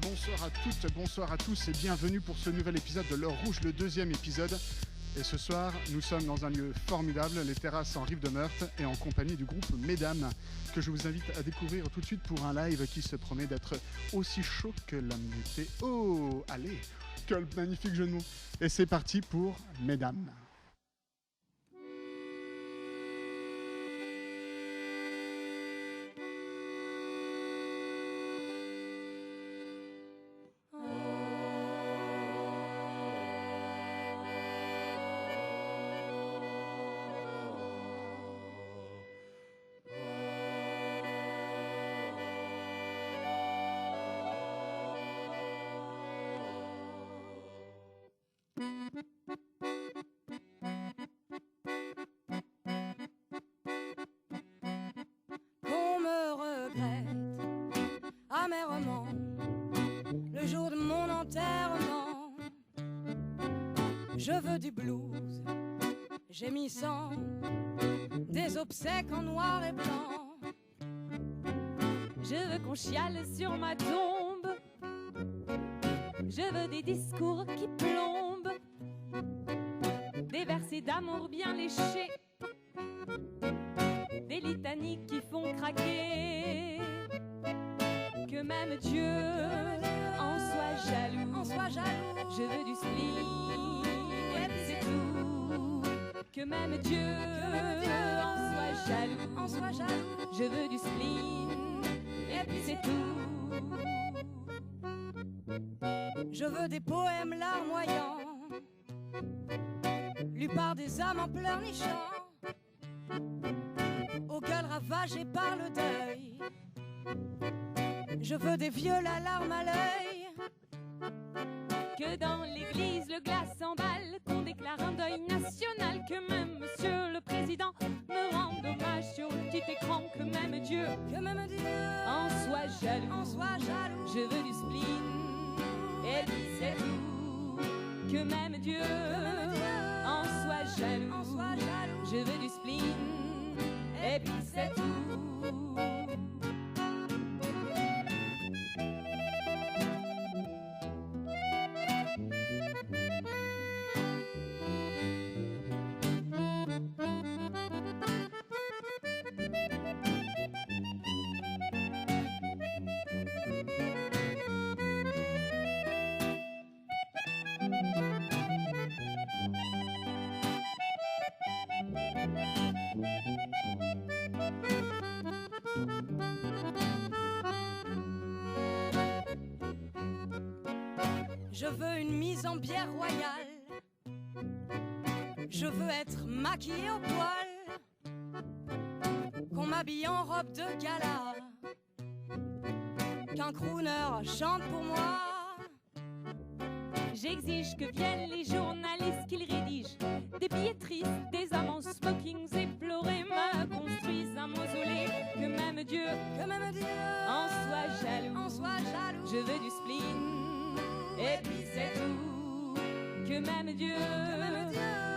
bonsoir à toutes, bonsoir à tous et bienvenue pour ce nouvel épisode de L'Heure Rouge, le deuxième épisode. Et ce soir, nous sommes dans un lieu formidable, les terrasses en rive de Meurthe et en compagnie du groupe Mesdames, que je vous invite à découvrir tout de suite pour un live qui se promet d'être aussi chaud que la météo. Allez, quel magnifique jeu de mots. Et c'est parti pour Mesdames. Amèrement, le jour de mon enterrement, je veux du blues, gémissant, des obsèques en noir et blanc. Je veux qu'on chiale sur ma tombe, je veux des discours qui plombent, des versets d'amour bien léchés, des litanies qui font craquer. Que même Dieu en soit jaloux, je veux du spleen, et puis c'est tout. Que même Dieu en soit jaloux, je veux du spleen, et puis c'est tout. Je veux des poèmes larmoyants, lus par des âmes en pleurnichant, aux gueules ravagées par le deuil. Je veux des viols à larmes à l'œil. Que dans l'église le glas s'emballe, qu'on déclare un deuil national. Que même monsieur le président me rende hommage sur le petit écran. Que même Dieu en soit jaloux, je veux du spleen, et puis c'est tout. Que même Dieu en soit jaloux, je veux du spleen, et puis c'est tout. Je veux une mise en bière royale. Je veux être maquillée au poil, qu'on m'habille en robe de gala, qu'un crooner chante pour moi. J'exige que viennent les journalistes, qu'ils rédigent des billets tristes, des hommes en smokings éplorés, me construisent un mausolée. Que même Dieu en soit jaloux, je veux du spleen, et puis c'est tout. Que même Dieu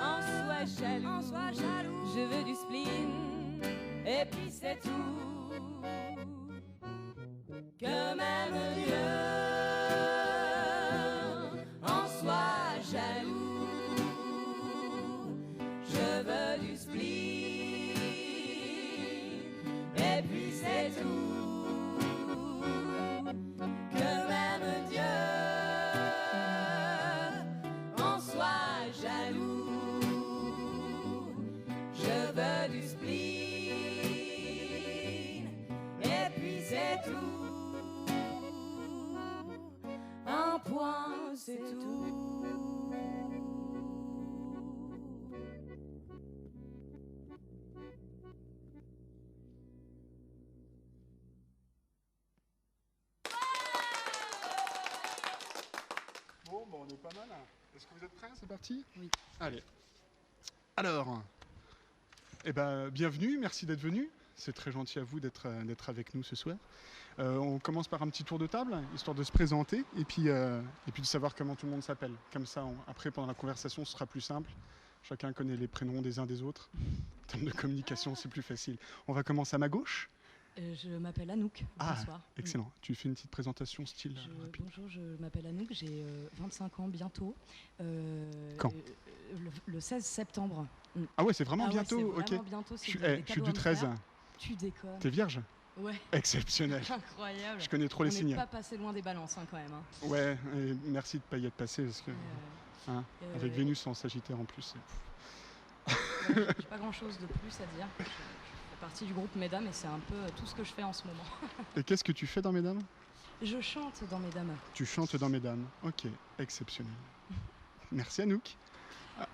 en soit jaloux, je veux du spleen, et puis c'est tout. Que même Dieu en soit jaloux, je veux du spleen, et puis c'est tout. Que même Dieu en soit jaloux, je veux du spleen, et puis c'est tout. Un point, c'est tout. Bon, on est pas mal. Est-ce que vous êtes prêts? C'est parti? Oui. Allez. Alors, bienvenue, merci d'être venu. C'est très gentil à vous d'être avec nous ce soir. On commence par un petit tour de table, histoire de se présenter et puis de savoir comment tout le monde s'appelle. Comme ça, après, pendant la conversation, ce sera plus simple. Chacun connaît les prénoms des uns des autres. En termes de communication, c'est plus facile. On va commencer à ma gauche Je m'appelle Anouk. Bonsoir. Excellent. Tu fais une petite présentation style rapide. Bonjour, je m'appelle Anouk, j'ai 25 ans bientôt. Quand le 16 septembre. Ah ouais, c'est vraiment bientôt. Ouais, c'est vraiment bientôt. Si je suis du 13. Tu déconnes. T'es vierge? Ouais. Exceptionnel. Incroyable. Je connais trop les signes. On n'est pas passé loin des balances quand même. Ouais, et merci de ne pas y être passé parce que avec Vénus en Sagittaire en plus. J'ai pas grand chose de plus à dire. Je fais partie du groupe Mesdames et c'est un peu tout ce que je fais en ce moment. Et qu'est-ce que tu fais dans Mesdames? Je chante dans Mesdames. Tu chantes dans Mesdames. Ok, exceptionnel. Merci Anouk.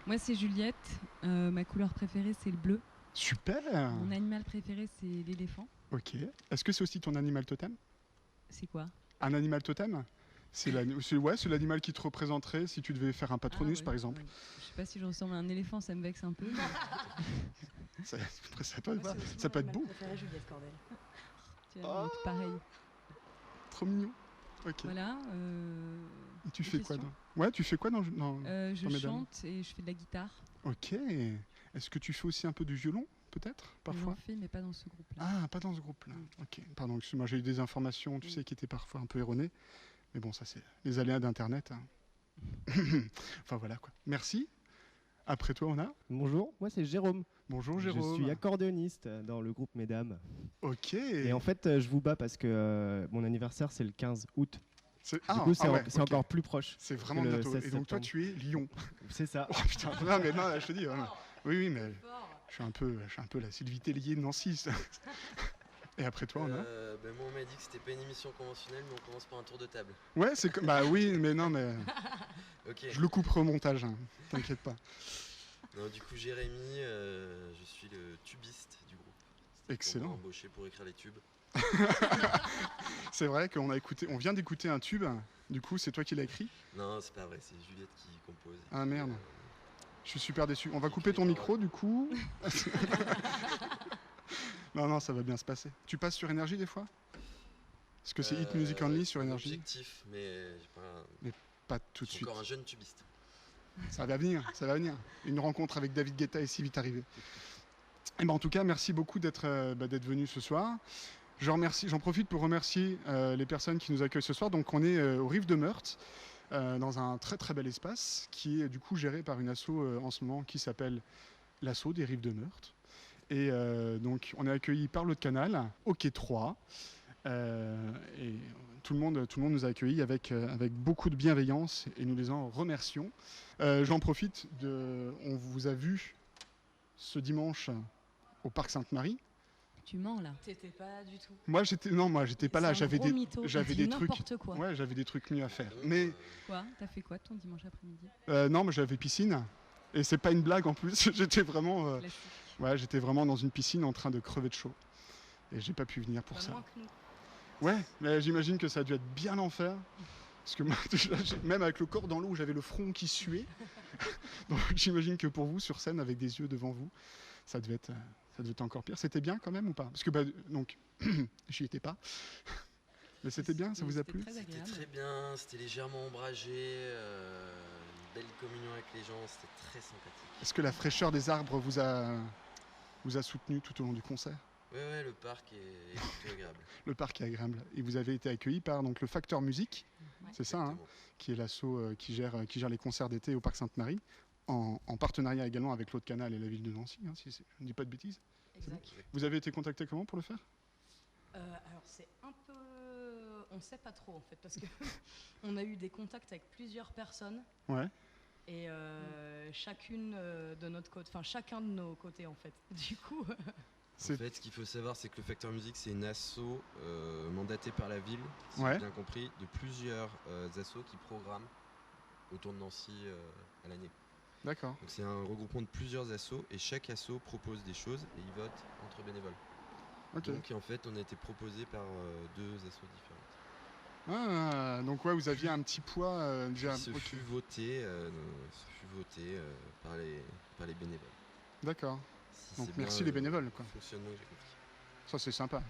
Moi c'est Juliette, ma couleur préférée c'est le bleu. Super. Mon animal préféré c'est l'éléphant. Ok. Est-ce que c'est aussi ton animal totem? C'est quoi? Un animal totem? C'est l'animal qui te représenterait si tu devais faire un patronus par exemple. Je sais pas si je ressemble à un éléphant, ça me vexe un peu. ça peut être beau. Juliette Cordel. Pareil. Trop mignon. Ok. Voilà. Et tu fais quoi tu fais quoi dans je chante et je fais de la guitare. Ok. Est-ce que tu fais aussi un peu du violon, peut-être, parfois? J'en fais, mais pas dans ce groupe-là. Ah, pas dans ce groupe-là. Ok. Pardon, excuse-moi, j'ai eu des informations, tu sais, qui étaient parfois un peu erronées. Mais bon, ça, c'est les aléas d'Internet. Enfin, voilà, quoi. Merci. Après toi, on a... Bonjour, moi c'est Jérôme. Bonjour Jérôme. Je suis accordéoniste dans le groupe Mesdames. Ok. Et en fait, je vous bats parce que mon anniversaire c'est le 15 août. Du coup, c'est encore plus proche. C'est vraiment bientôt. Et donc toi, tu es Lyon. C'est ça. Oh putain, non, mais non, je te dis. Oui, mais je suis un peu la Sylvie Tellier de Nancy. Et après toi, on a moi, on m'a dit que c'était pas une émission conventionnelle, mais on commence par un tour de table. Ouais, c'est comme... Bah oui, mais non, mais... Okay. Je le couperai au montage, hein. T'inquiète pas. Non, du coup, Jérémy, je suis le tubiste du groupe. Excellent. On m'a embauché pour écrire les tubes. C'est vrai on vient d'écouter un tube. Du coup, c'est toi qui l'as écrit? Non, c'est pas vrai, c'est Juliette qui compose. Ah merde. Je suis super déçu. On va couper ton micro, du coup. Non, ça va bien se passer. Tu passes sur Énergie des fois? Est-ce que c'est Hit Music Only sur Énergie? Objectif, mais pas tout de suite. Encore un jeune tubiste. Ça va venir. Une rencontre avec David Guetta est si vite arrivée. Et en tout cas, merci beaucoup d'être venu ce soir. J'en profite pour remercier les personnes qui nous accueillent ce soir. Donc on est aux Rives de Meurthe, dans un très très bel espace qui est du coup géré par une asso en ce moment qui s'appelle l'Asso des Rives de Meurthe. Et donc on est accueillis par l'autre canal, au quai 3. Et tout le monde nous a accueillis avec beaucoup de bienveillance et nous les en remercions. J'en profite, on vous a vu ce dimanche au Parc Sainte-Marie. Tu mens là. T'étais pas du tout. Moi j'étais pas là, j'avais des trucs. Quoi. Ouais, j'avais des trucs mieux à faire. Mais quoi? T'as fait quoi ton dimanche après-midi? Non, mais j'avais piscine et c'est pas une blague en plus. J'étais vraiment j'étais vraiment dans une piscine en train de crever de chaud et j'ai pas pu venir pour ça. Moins que nous. Ouais, mais j'imagine que ça a dû être bien l'enfer. Parce que moi, même avec le corps dans l'eau, j'avais le front qui suait. Donc j'imagine que pour vous, sur scène, avec des yeux devant vous, ça devait être encore pire. C'était bien quand même ou pas? Parce que donc, j'y étais pas. Mais c'était bien, ça vous a plu? C'était très bien, c'était légèrement ombragé, une belle communion avec les gens, c'était très sympathique. Est-ce que la fraîcheur des arbres vous a soutenu tout au long du concert? Ouais, le parc est plutôt agréable. Le parc est agréable. Et vous avez été accueilli par donc, le Facteur Musique, c'est ça, hein, qui est l'asso qui gère les concerts d'été au Parc Sainte-Marie, en partenariat également avec l'autre canal et la ville de Nancy, hein, si je ne dis pas de bêtises. Exact. Vous avez été contacté comment pour le faire? Alors c'est un peu... On ne sait pas trop en fait, parce qu'on a eu des contacts avec plusieurs personnes. Ouais. Et chacune de notre côté, enfin chacun de nos côtés en fait. Du coup... En fait, ce qu'il faut savoir, c'est que le Facteur Musique, c'est une asso mandatée par la ville, si j'ai bien compris, de plusieurs assos qui programment autour de Nancy à l'année. D'accord. Donc c'est un regroupement de plusieurs assos et chaque asso propose des choses et ils votent entre bénévoles. Okay. Donc en fait, on a été proposé par deux assos différentes. Ah, donc ouais, vous aviez un petit poids déjà. Ce fut voté par les bénévoles. D'accord. Donc merci les bénévoles, quoi. Fonctionnement que j'ai compris. Ça c'est sympa,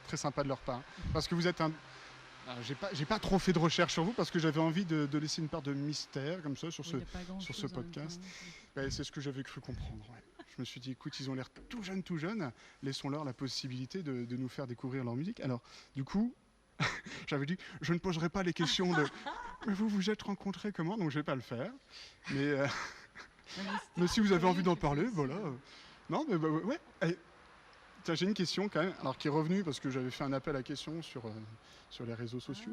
très sympa de leur part. Parce que vous êtes un... J'ai pas trop fait de recherche sur vous parce que j'avais envie de laisser une part de mystère comme ça sur ce podcast. C'est ce que j'avais cru comprendre. Ouais. Je me suis dit, écoute, ils ont l'air tout jeunes, laissons-leur la possibilité de nous faire découvrir leur musique. Alors, du coup, j'avais dit, je ne poserai pas les questions de vous vous êtes rencontrés comment, donc je ne vais pas le faire. Mais si vous avez envie d'en parler, voilà. Non, mais ouais. Tiens, j'ai une question quand même, alors qui est revenue parce que j'avais fait un appel à questions sur les réseaux sociaux.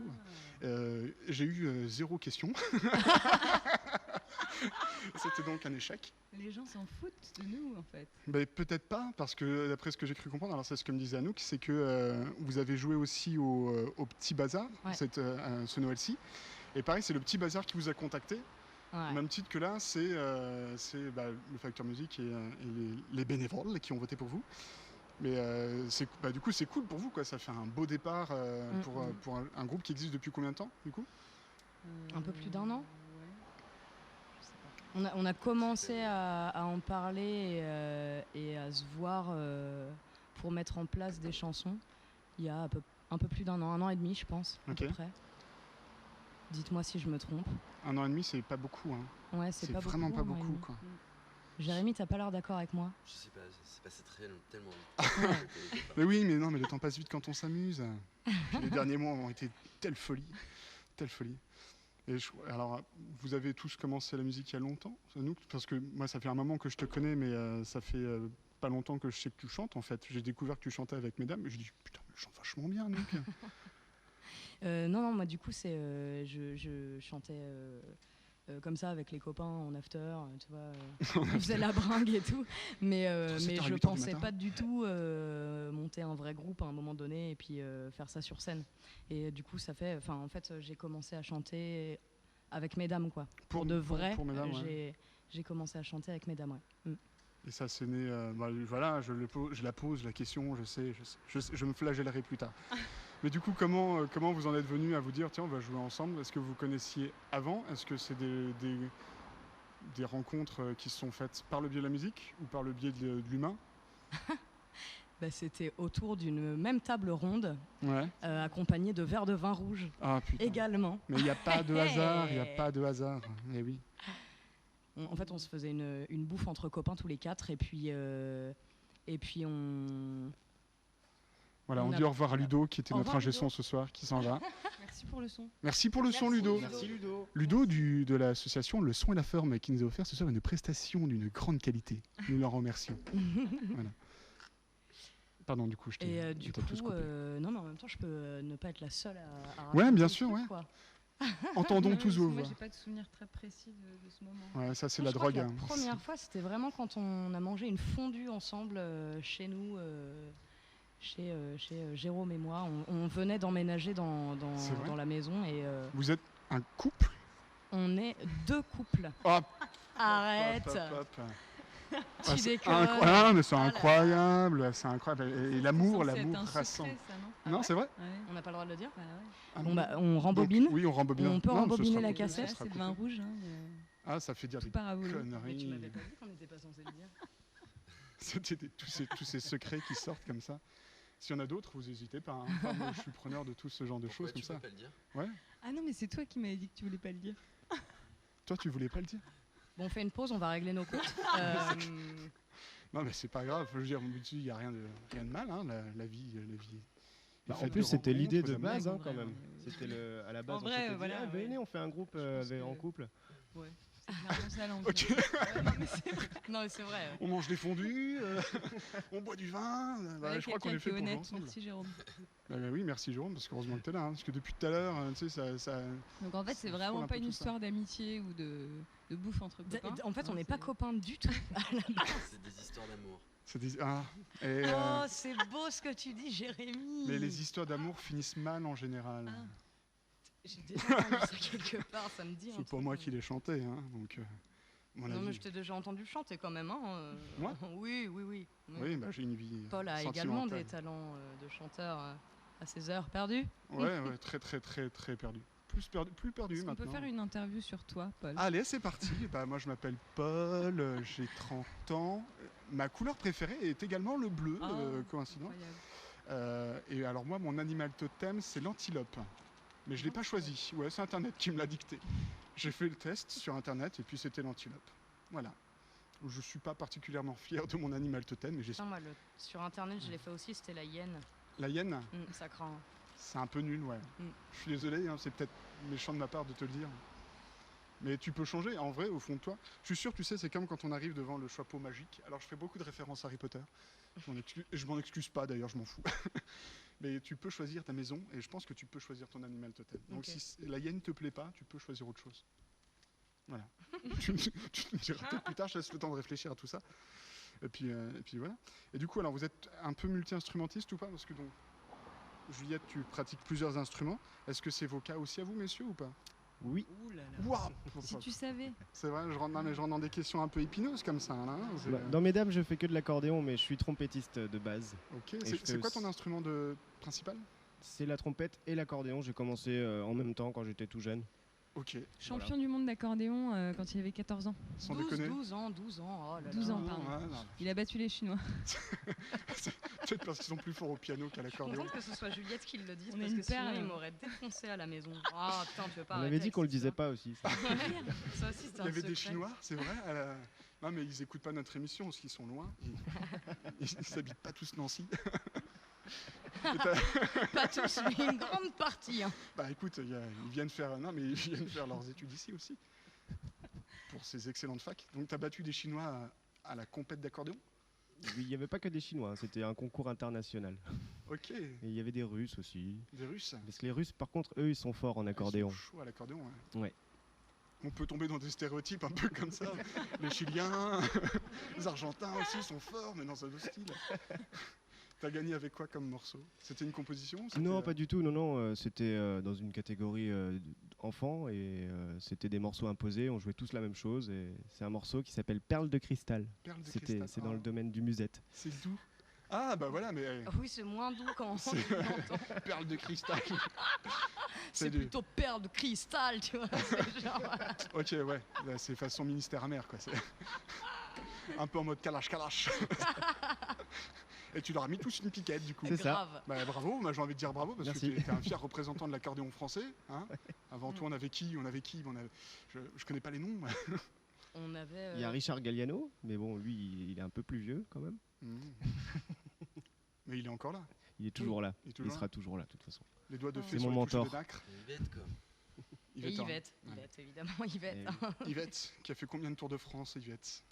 J'ai eu 0 question. C'était donc un échec. Les gens s'en foutent de nous, en fait. Peut-être pas, parce que d'après ce que j'ai cru comprendre, alors c'est ce que me disait Anouk, c'est que vous avez joué aussi au Petit Bazar, ce Noël-ci. Et pareil, c'est le Petit Bazar qui vous a contacté. Au même titre que là, c'est le Facteur Musique et les bénévoles qui ont voté pour vous. Mais du coup, c'est cool pour vous, quoi. Ça fait un beau départ pour un groupe qui existe depuis combien de temps, du coup ? Un peu plus d'1 an. On a commencé à en parler et à se voir pour mettre en place des chansons il y a un peu plus d'1 an, 1 an et demi, je pense, à peu près. Dites-moi si je me trompe. 1 an et demi, c'est pas beaucoup. Hein. Ouais, c'est pas vraiment beaucoup, pas beaucoup, quoi. Jérémy, t'as pas l'air d'accord avec moi ? Je sais pas, c'est passé tellement vite. Mais oui, mais non, mais le temps passe vite quand on s'amuse. Puis les derniers mois ont été telle folie. Et alors, vous avez tous commencé la musique il y a longtemps, Anouk ? Parce que moi, ça fait un moment que je te connais, mais ça fait pas longtemps que je sais que tu chantes, en fait. J'ai découvert que tu chantais avec Mesdames, et je dis, putain, mais je chante vachement bien, Anouk. Non, moi, du coup, je chantais comme ça avec les copains en after, tu vois. On faisait la bringue et tout. Mais je pensais pas du tout monter un vrai groupe à un moment donné et puis faire ça sur scène. Et du coup, en fait, j'ai commencé à chanter avec Mesdames, quoi. Pour de vrai, j'ai commencé à chanter avec Mesdames, ouais. Et ça, c'est né... voilà, je la pose, la question, je sais, je me flagellerai plus tard. Mais du coup, comment vous en êtes venu à vous dire, tiens, on va jouer ensemble ? Est-ce que vous connaissiez avant ? Est-ce que c'est des rencontres qui se sont faites par le biais de la musique ou par le biais de l'humain ? C'était autour d'une même table ronde, accompagnée de verres de vin rouge également. Mais il n'y a pas de hasard, Mais oui. En fait, on se faisait une bouffe entre copains tous les 4 et puis on... Voilà, on dit au revoir à Ludo qui était notre ingé son ce soir, qui s'en va. Merci pour le son. Merci pour le son, Ludo. Merci Ludo. Ludo de l'association Le Son et la Forme qui nous a offert ce soir une prestation d'une grande qualité. Nous leur remercions. Voilà. Pardon, du coup, je t'ai plus coupé. Non, mais en même temps, je peux ne pas être la seule à ouais, bien sûr, ouais. Quoi. Entendons tous vos voix. Moi, j'ai pas de souvenir très précis de ce moment. Ouais, ça, c'est la drogue. La première fois, c'était vraiment quand on a mangé une fondue ensemble chez nous. Chez Jérôme et moi, on venait d'emménager dans la maison et... Vous êtes un couple ? On est 2 couples. Oh. Arrête. Tu déconnes. Mais c'est incroyable, c'est incroyable. Et l'amour rassemble. Non, c'est vrai ? On n'a pas le droit de le dire ? On rembobine. Donc, oui, on rembobine. On peut rembobiner la cassette. C'est le vin rouge. Ça fait dire des conneries. Mais tu m'avais pas dit qu'on n'était pas censé le dire. C'était tous ces secrets qui sortent comme ça. S'il y en a d'autres, vous n'hésitez pas. Moi, je suis preneur de tout ce genre de choses comme ça. Tu peux pas le dire ? Ouais. Ah non, mais c'est toi qui m'avais dit que tu voulais pas le dire. Toi, tu voulais pas le dire ? Bon, on fait une pause, on va régler nos comptes. Non, mais c'est pas grave. Je veux dire, il n'y a rien de mal, hein, la vie. En plus, c'était l'idée de base, quand même. C'était à la base, on s'était dit, venez, on fait un groupe en couple. Ouais. C'est ça l'envie. Ok. Non, mais c'est vrai. On mange des fondus, on boit du vin. Je crois qu'on est fait pour jouer ensemble. Merci Jérôme. Oui, merci Jérôme, parce qu'heureusement que tu es là. Parce que depuis tout à l'heure, tu sais, ça... Donc en fait, c'est vraiment pas une histoire d'amitié ou de bouffe entre copains. En fait, on n'est pas copains du tout. C'est des histoires d'amour. C'est beau ce que tu dis, Jérémy. Mais les histoires d'amour finissent mal en général. J'ai déjà entendu ça quelque part, ça me dit. C'est pour moi qui l'ai chanté, hein, donc. Non, mais je t'ai déjà entendu chanter quand même, hein. Moi ? Oui. Oui, j'ai une vie. Paul a également des talents de chanteur à ses heures perdues. Ouais, très perdu. Plus perdu maintenant. On peut faire une interview sur toi, Paul. Allez, c'est parti. Moi, je m'appelle Paul, j'ai 30 ans. Ma couleur préférée est également le bleu, coïncident. Et alors moi, mon animal totem, c'est l'antilope. Mais je ne l'ai pas choisi. Ouais, c'est Internet qui me l'a dicté. J'ai fait le test sur Internet et puis c'était l'antilope. Voilà. Je suis pas particulièrement fier de mon animal totem, mais j'espère. Moi, sur internet, je l'ai fait aussi, c'était la hyène. La hyène ça craint. C'est un peu nul, ouais. Je suis désolé, c'est peut-être méchant de ma part de te le dire. Mais tu peux changer, en vrai, au fond de toi. Je suis sûr, tu sais, c'est comme quand on arrive devant le chapeau magique. Alors, je fais beaucoup de références à Harry Potter. Je m'en excuse pas, d'ailleurs, je m'en fous. Mais tu peux choisir ta maison, et je pense que tu peux choisir ton animal totem. Donc, si la hyène te plaît pas, tu peux choisir autre chose. Voilà. tu me diras peut-être plus tard, je laisse le temps de réfléchir à tout ça. Et puis voilà. Et du coup, alors, vous êtes un peu multi-instrumentiste ou pas? Parce que donc, Juliette, tu pratiques plusieurs instruments. Est-ce que c'est vos cas aussi à vous, messieurs, ou pas? Oui. Ouh là là. Wow. Si tu savais. C'est vrai, je rentre dans des questions un peu épineuses comme ça. Là, dans Mesdames, je fais que de l'accordéon, mais je suis trompettiste de base. Ok, c'est quoi ton instrument principal? C'est la trompette et l'accordéon. J'ai commencé en même temps quand j'étais tout jeune. Ok. Champion du monde d'accordéon quand il avait 14 ans. Sans 12 ans. Oh là 12 ans, pardon. Il a battu les Chinois. Peut-être parce qu'ils sont plus forts au piano qu'à l'accordéon. Je suis contente que ce soit Juliette qui le dise, parce que sinon il m'aurait défoncé à la maison. Ah putain, tu veux pas. On avait dit qu'on le disait pas aussi. Ça aussi, il y avait des Chinois, c'est vrai. Non, mais ils écoutent pas notre émission parce qu'ils sont loin. Ils s'habitent pas tous Nancy. Pas tous, mais une grande partie. Hein. Bah écoute, ils viennent faire leurs études ici aussi. Pour ces excellentes facs. Donc tu as battu des Chinois à la compète d'accordéon? Oui, il n'y avait pas que des Chinois, c'était un concours international. Ok. Et il y avait des Russes aussi. Des Russes? Parce que les Russes, par contre, eux, ils sont forts en accordéon. Ils sont chauds à l'accordéon, ouais. On peut tomber dans des stéréotypes un peu comme ça. Les Chiliens, les Argentins aussi sont forts, mais dans un autre style. T'as gagné avec quoi comme morceau? C'était une composition? Non, pas du tout. Non, c'était dans une catégorie enfant et c'était des morceaux imposés. On jouait tous la même chose et c'est un morceau qui s'appelle Perle de cristal. Perle de cristal. C'est dans le domaine du musette. C'est doux. Ah bah voilà, mais. Oui, c'est moins doux quand on l'entend. Perle de cristal. C'est plutôt perle de cristal, tu vois. Genre... Ok, ouais. Là, c'est façon ministère amer, quoi. C'est un peu en mode calache. Et tu leur as mis tous une piquette, du coup. C'est ça. Bah, bravo, j'ai envie de dire bravo, parce que tu es un fier représentant de l'accordéon français. Hein. Avant tout, on avait qui Je connais pas les noms. Il y a Richard Galliano, mais bon, lui, il est un peu plus vieux, quand même. Mais il est encore là. Il est toujours là. Il sera toujours là, de toute façon. Les doigts de fée c'est sur mon les touches mentor. de nacre. Yvette, quoi. Yvette, évidemment, Yvette. Yvette, qui a fait combien de Tours de France, Yvette?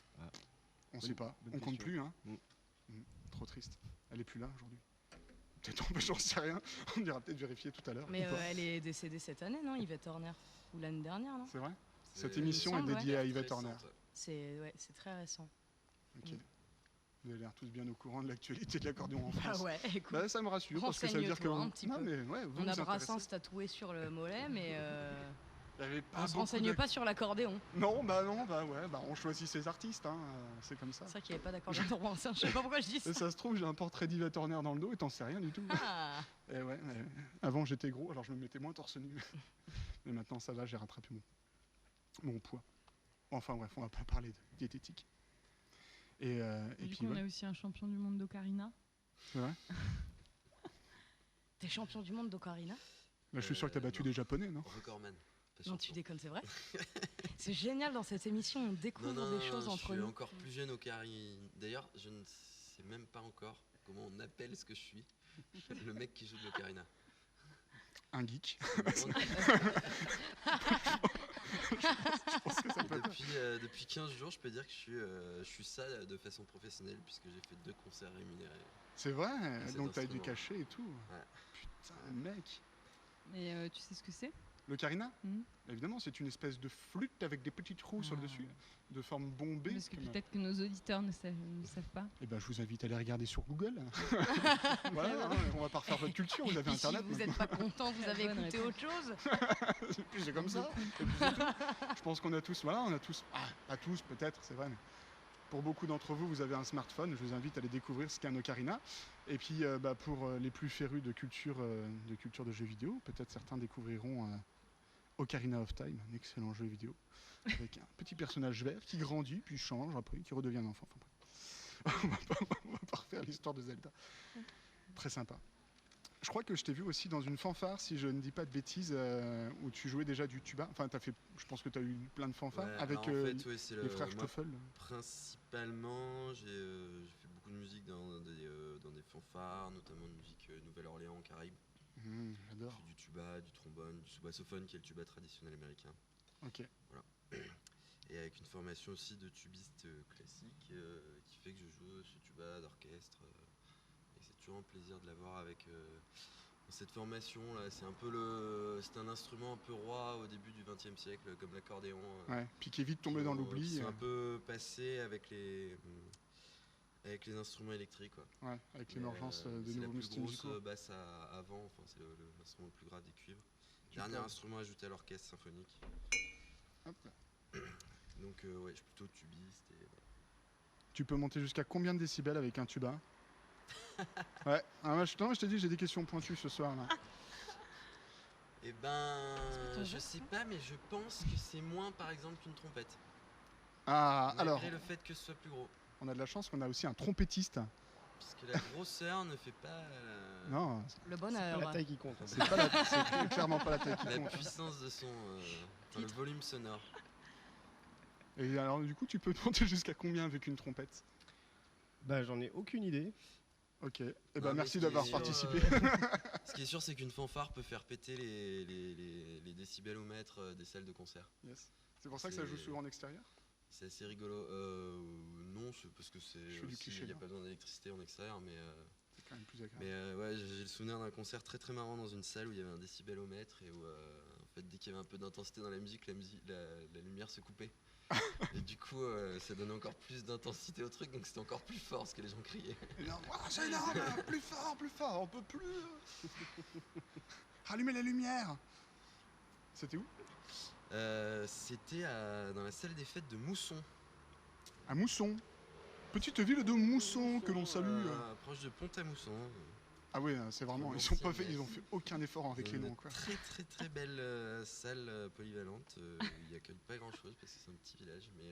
On sait pas. On compte plus, hein. Trop triste. Elle est plus là aujourd'hui. Peut-être, j'en sais rien. On ira peut-être vérifier tout à l'heure. Mais elle est décédée cette année, non, Yvette Horner? Ou l'année dernière, non? C'est vrai? Cette émission est dédiée à Yvette Horner. C'est très récent. Ok. Vous avez l'air tous bien au courant de l'actualité de l'accordéon en France. Ah ouais, écoute. Ça me rassure parce que ça veut dire que un petit peu. Mais ouais, on a Brassens tatoué sur le mollet, mais on se beaucoup renseigne pas sur l'accordéon. Non, on choisit ses artistes, hein, c'est comme ça. C'est vrai qu'il n'y avait pas d'accordéon pour Brassens, je sais pas pourquoi je dis ça. Et ça se trouve, j'ai un portrait d'Yvette Horner dans le dos et t'en sais rien du tout. Et ouais, avant j'étais gros, alors je me mettais moins torse nu. Mais maintenant ça va, j'ai rattrapé mon poids. Enfin bref, on va pas parler de diététique. Et du coup, on a aussi un champion du monde d'ocarina. C'est vrai? T'es champion du monde d'ocarina? Je suis sûr que t'as battu des Japonais, non? Recordman. Non, tu déconnes, c'est vrai? C'est génial, dans cette émission, on découvre des choses entre nous. Je suis encore plus jeune ocarina. D'ailleurs, je ne sais même pas encore comment on appelle ce que je suis. Le mec qui joue de l'ocarina. Un geek. Depuis 15 jours, je peux dire que je suis ça de façon professionnelle, puisque j'ai fait 2 concerts rémunérés. C'est vrai? Donc t'as eu du cachet et tout? Ouais. Putain, mec. Mais tu sais ce que c'est? L'ocarina? Évidemment, c'est une espèce de flûte avec des petites roues sur le dessus, de forme bombée. Parce que peut-être que nos auditeurs ne savent pas. Eh ben, je vous invite à aller regarder sur Google. Voilà, on va pas refaire votre culture, vous avez Internet. Si vous n'êtes pas content, vous avez écouté autre chose. C'est comme ça. Je pense qu'on a tous, pas tous peut-être, c'est vrai, mais pour beaucoup d'entre vous, vous avez un smartphone. Je vous invite à aller découvrir ce qu'est un ocarina. Et puis, pour les plus férus de culture de jeux vidéo, peut-être certains découvriront Ocarina of Time, un excellent jeu vidéo, avec un petit personnage vert qui grandit, puis change après, qui redevient un enfant. Enfin, on va pas refaire l'histoire de Zelda. Très sympa. Je crois que je t'ai vu aussi dans une fanfare, si je ne dis pas de bêtises, où tu jouais déjà du tuba. Enfin, je pense que tu as eu plein de fanfares avec les frères Stoffel. Principalement, j'ai fait beaucoup de musique dans des fanfares, notamment de musique Nouvelle-Orléans, Caraïbes. J'adore. J'ai fait du tuba, du trombone, du soubasophone, qui est le tuba traditionnel américain. Ok. Voilà. Et avec une formation aussi de tubiste classique, qui fait que je joue ce tuba d'orchestre. Et c'est toujours un plaisir de l'avoir avec cette formation là. C'est un instrument un peu roi au début du XXe siècle, comme l'accordéon. Ouais. Puis qui est vite tombé dans l'oubli. C'est un peu passé avec les instruments électriques, quoi. Ouais, avec l'émergence de nouveaux musiciens musicaux. C'est la plus grosse basse avant. Enfin, c'est l'instrument le plus grave des cuivres. Dernier instrument ajouté à l'orchestre symphonique. Hop. Donc ouais, je suis plutôt tubiste. Et, voilà. Tu peux monter jusqu'à combien de décibels avec un tuba? Ouais. Je t'ai dit, j'ai des questions pointues ce soir là. Eh ben, je sais pas, mais je pense que c'est moins par exemple qu'une trompette. Ah, malgré alors. le fait que ce soit plus gros. On a de la chance qu'on a aussi un trompettiste. Puisque la grosseur ne fait pas. Non. Le bonheur. C'est pas la taille qui compte. C'est clairement pas la taille qui compte. La puissance de son. Le volume sonore. Et alors, du coup, tu peux monter jusqu'à combien avec une trompette? Bah, j'en ai aucune idée. Ok. Et ben merci d'avoir participé. Ce qui est sûr, c'est qu'une fanfare peut faire péter les décibelomètres des salles de concert. Yes. C'est pour ça que ça joue souvent en extérieur? C'est assez rigolo. Non, c'est parce que il n'y a pas besoin d'électricité en extérieur, mais c'est quand même plus agréable. Mais ouais, j'ai le souvenir d'un concert très très marrant dans une salle où il y avait un décibelomètre et où en fait dès qu'il y avait un peu d'intensité dans la musique, la lumière se coupait. Et du coup, ça donnait encore plus d'intensité au truc, donc c'était encore plus fort ce que les gens criaient. C'est énorme, plus fort, on peut plus. Rallumez les lumières. C'était où? C'était dans la salle des fêtes de Mousson. À Mousson. Petite ville de Mousson que l'on salue. Proche de Pont-à-Mousson. Ah oui, c'est vraiment, ils ont fait aucun effort avec les noms, quoi. Très très très belle salle polyvalente. Il accueille pas grand chose parce que c'est un petit village, mais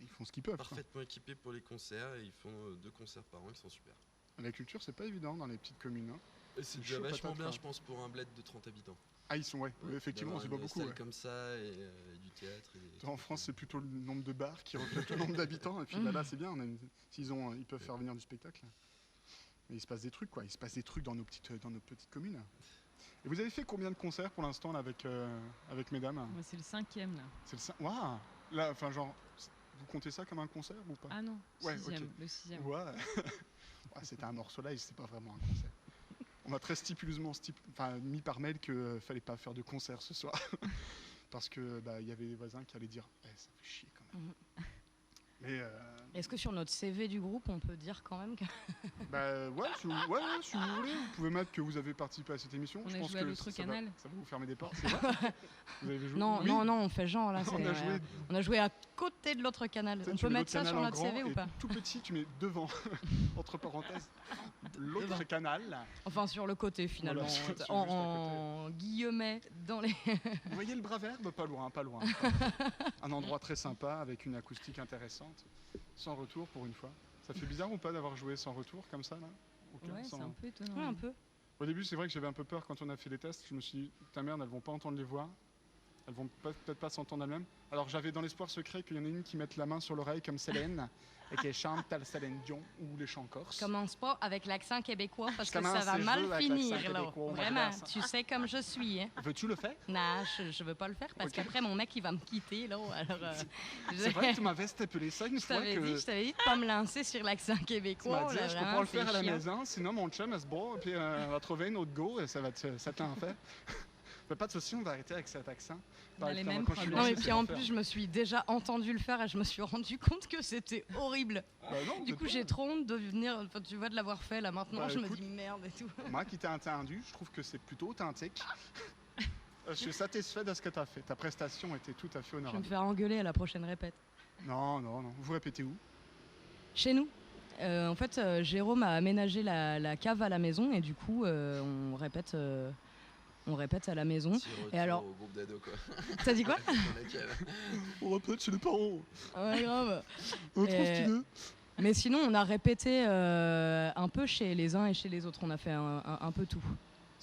ils font ce qu'ils peuvent. Parfaitement équipés pour les concerts et ils font 2 concerts par an qui sont super. La culture, c'est pas évident dans les petites communes. Hein. Et c'est déjà vachement bien, je pense, pour un bled de 30 habitants. Ah, ils sont, effectivement, c'est pas beaucoup. Une salle comme ça et du théâtre. En France, c'est plutôt le nombre de bars qui reflète le nombre d'habitants. Et puis là, c'est bien. Ils peuvent faire venir du spectacle. Mais il se passe des trucs, quoi. Il se passe des trucs dans nos petites communes. Et vous avez fait combien de concerts pour l'instant là, avec mesdames? Ouais, c'est le 5e là. C'est le Waouh. Là, enfin genre, vous comptez ça comme un concert ou pas? Ah non, ouais, 6e, okay. Le 6e. Ouais. C'était un morceau live, c'est pas vraiment un concert. On m'a très mis par mail que fallait pas faire de concert ce soir. Parce que y avait des voisins qui allaient dire ça fait chier quand même. Mais est-ce que sur notre CV du groupe, on peut dire quand même que... si vous voulez, vous pouvez mettre que vous avez participé à cette émission. Je pense que ça va vous fermer des portes, c'est vrai. Vous avez joué non, on fait genre là. On a joué à côté de l'autre canal. On peut mettre ça sur notre CV ou pas? Tout petit, tu mets devant, entre parenthèses, l'autre canal. Enfin, sur le côté finalement, voilà, en guillemets dans les... Vous voyez le bras verbe? Pas loin. Un endroit très sympa avec une acoustique intéressante. Sans retour pour une fois. Ça fait bizarre ou pas d'avoir joué sans retour comme ça là? C'est un peu étonnant. Ouais, un peu. Au début, c'est vrai que j'avais un peu peur quand on a fait les tests. Je me suis dit, ta merde, elles vont pas entendre les voix. Elles vont peut-être pas s'entendre elles-mêmes. Alors j'avais dans l'espoir secret qu'il y en ait une qui mette la main sur l'oreille comme Célène et qu'elle chante tel Célène Dion ou les chants corses. Commence pas avec l'accent québécois parce que ça va mal finir là. Vraiment, tu sais comme je suis. Hein. Veux-tu le faire? Non, je veux pas le faire parce qu'après mon mec il va me quitter là. Alors, c'est vrai que tu m'avais stipulé ça une fois. Je t'avais dit de pas me lancer sur l'accent québécois. Tu m'as dit, je peux pas le faire à la maison, sinon mon chum elle se bat et puis on va trouver une autre go et ça t'en fait. Pas de souci, on va arrêter avec cet accent. On a les mêmes problèmes. Non, mais puis en plus, je me suis déjà entendu le faire et je me suis rendu compte que c'était horrible. Du coup, j'ai trop honte de venir, tu vois, de l'avoir fait là maintenant. Je me dis merde et tout. Moi qui t'ai entendu, je trouve que c'est plutôt authentique. Je suis satisfait de ce que tu as fait. Ta prestation était tout à fait honorable. Je vais me faire engueuler à la prochaine répète. Non. Vous répétez où? Chez nous. En fait, Jérôme a aménagé la cave à la maison et du coup, on répète à la maison. Et alors au groupe d'ado, quoi. T'as dit quoi? On répète chez les parents. Ouais, grave. Trop stylé. Mais sinon, on a répété un peu chez les uns et chez les autres. On a fait un peu tout.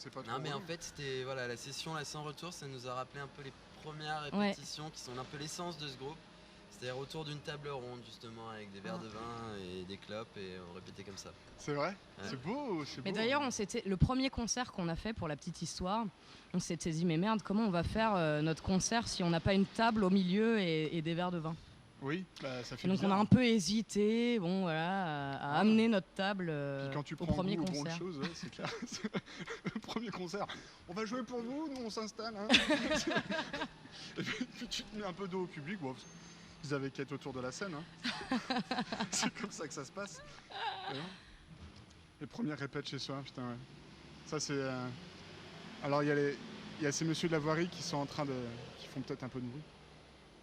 C'est pas trop Non, mais en relou. fait, c'était voilà, la session là sans retour, ça nous a rappelé un peu les premières répétitions qui sont un peu l'essence de ce groupe. C'est-à-dire autour d'une table ronde, justement, avec des verres de vin et des clopes, et on répétait comme ça. C'est vrai. Ouais. C'est beau. Mais d'ailleurs, le premier concert qu'on a fait, pour la petite histoire, on s'était dit, mais merde, comment on va faire notre concert si on n'a pas une table au milieu et des verres de vin? Oui, bah, ça fait Et donc bizarre. on a un peu hésité, bon voilà, à amener notre table Puis quand tu au prends premier goût aux bonnes concert. choses, ouais, c'est clair. Le premier concert, on va jouer pour vous, nous on s'installe. Hein. Et puis tu te mets un peu dos au public. Bon, ils avaient qu'à être autour de la scène. Hein. C'est comme ça que ça se passe. Les premières répètes chez soi, putain. Ouais. Ça c'est. Alors il y a ces messieurs de la voirie qui sont en train de, qui font peut-être un peu de bruit.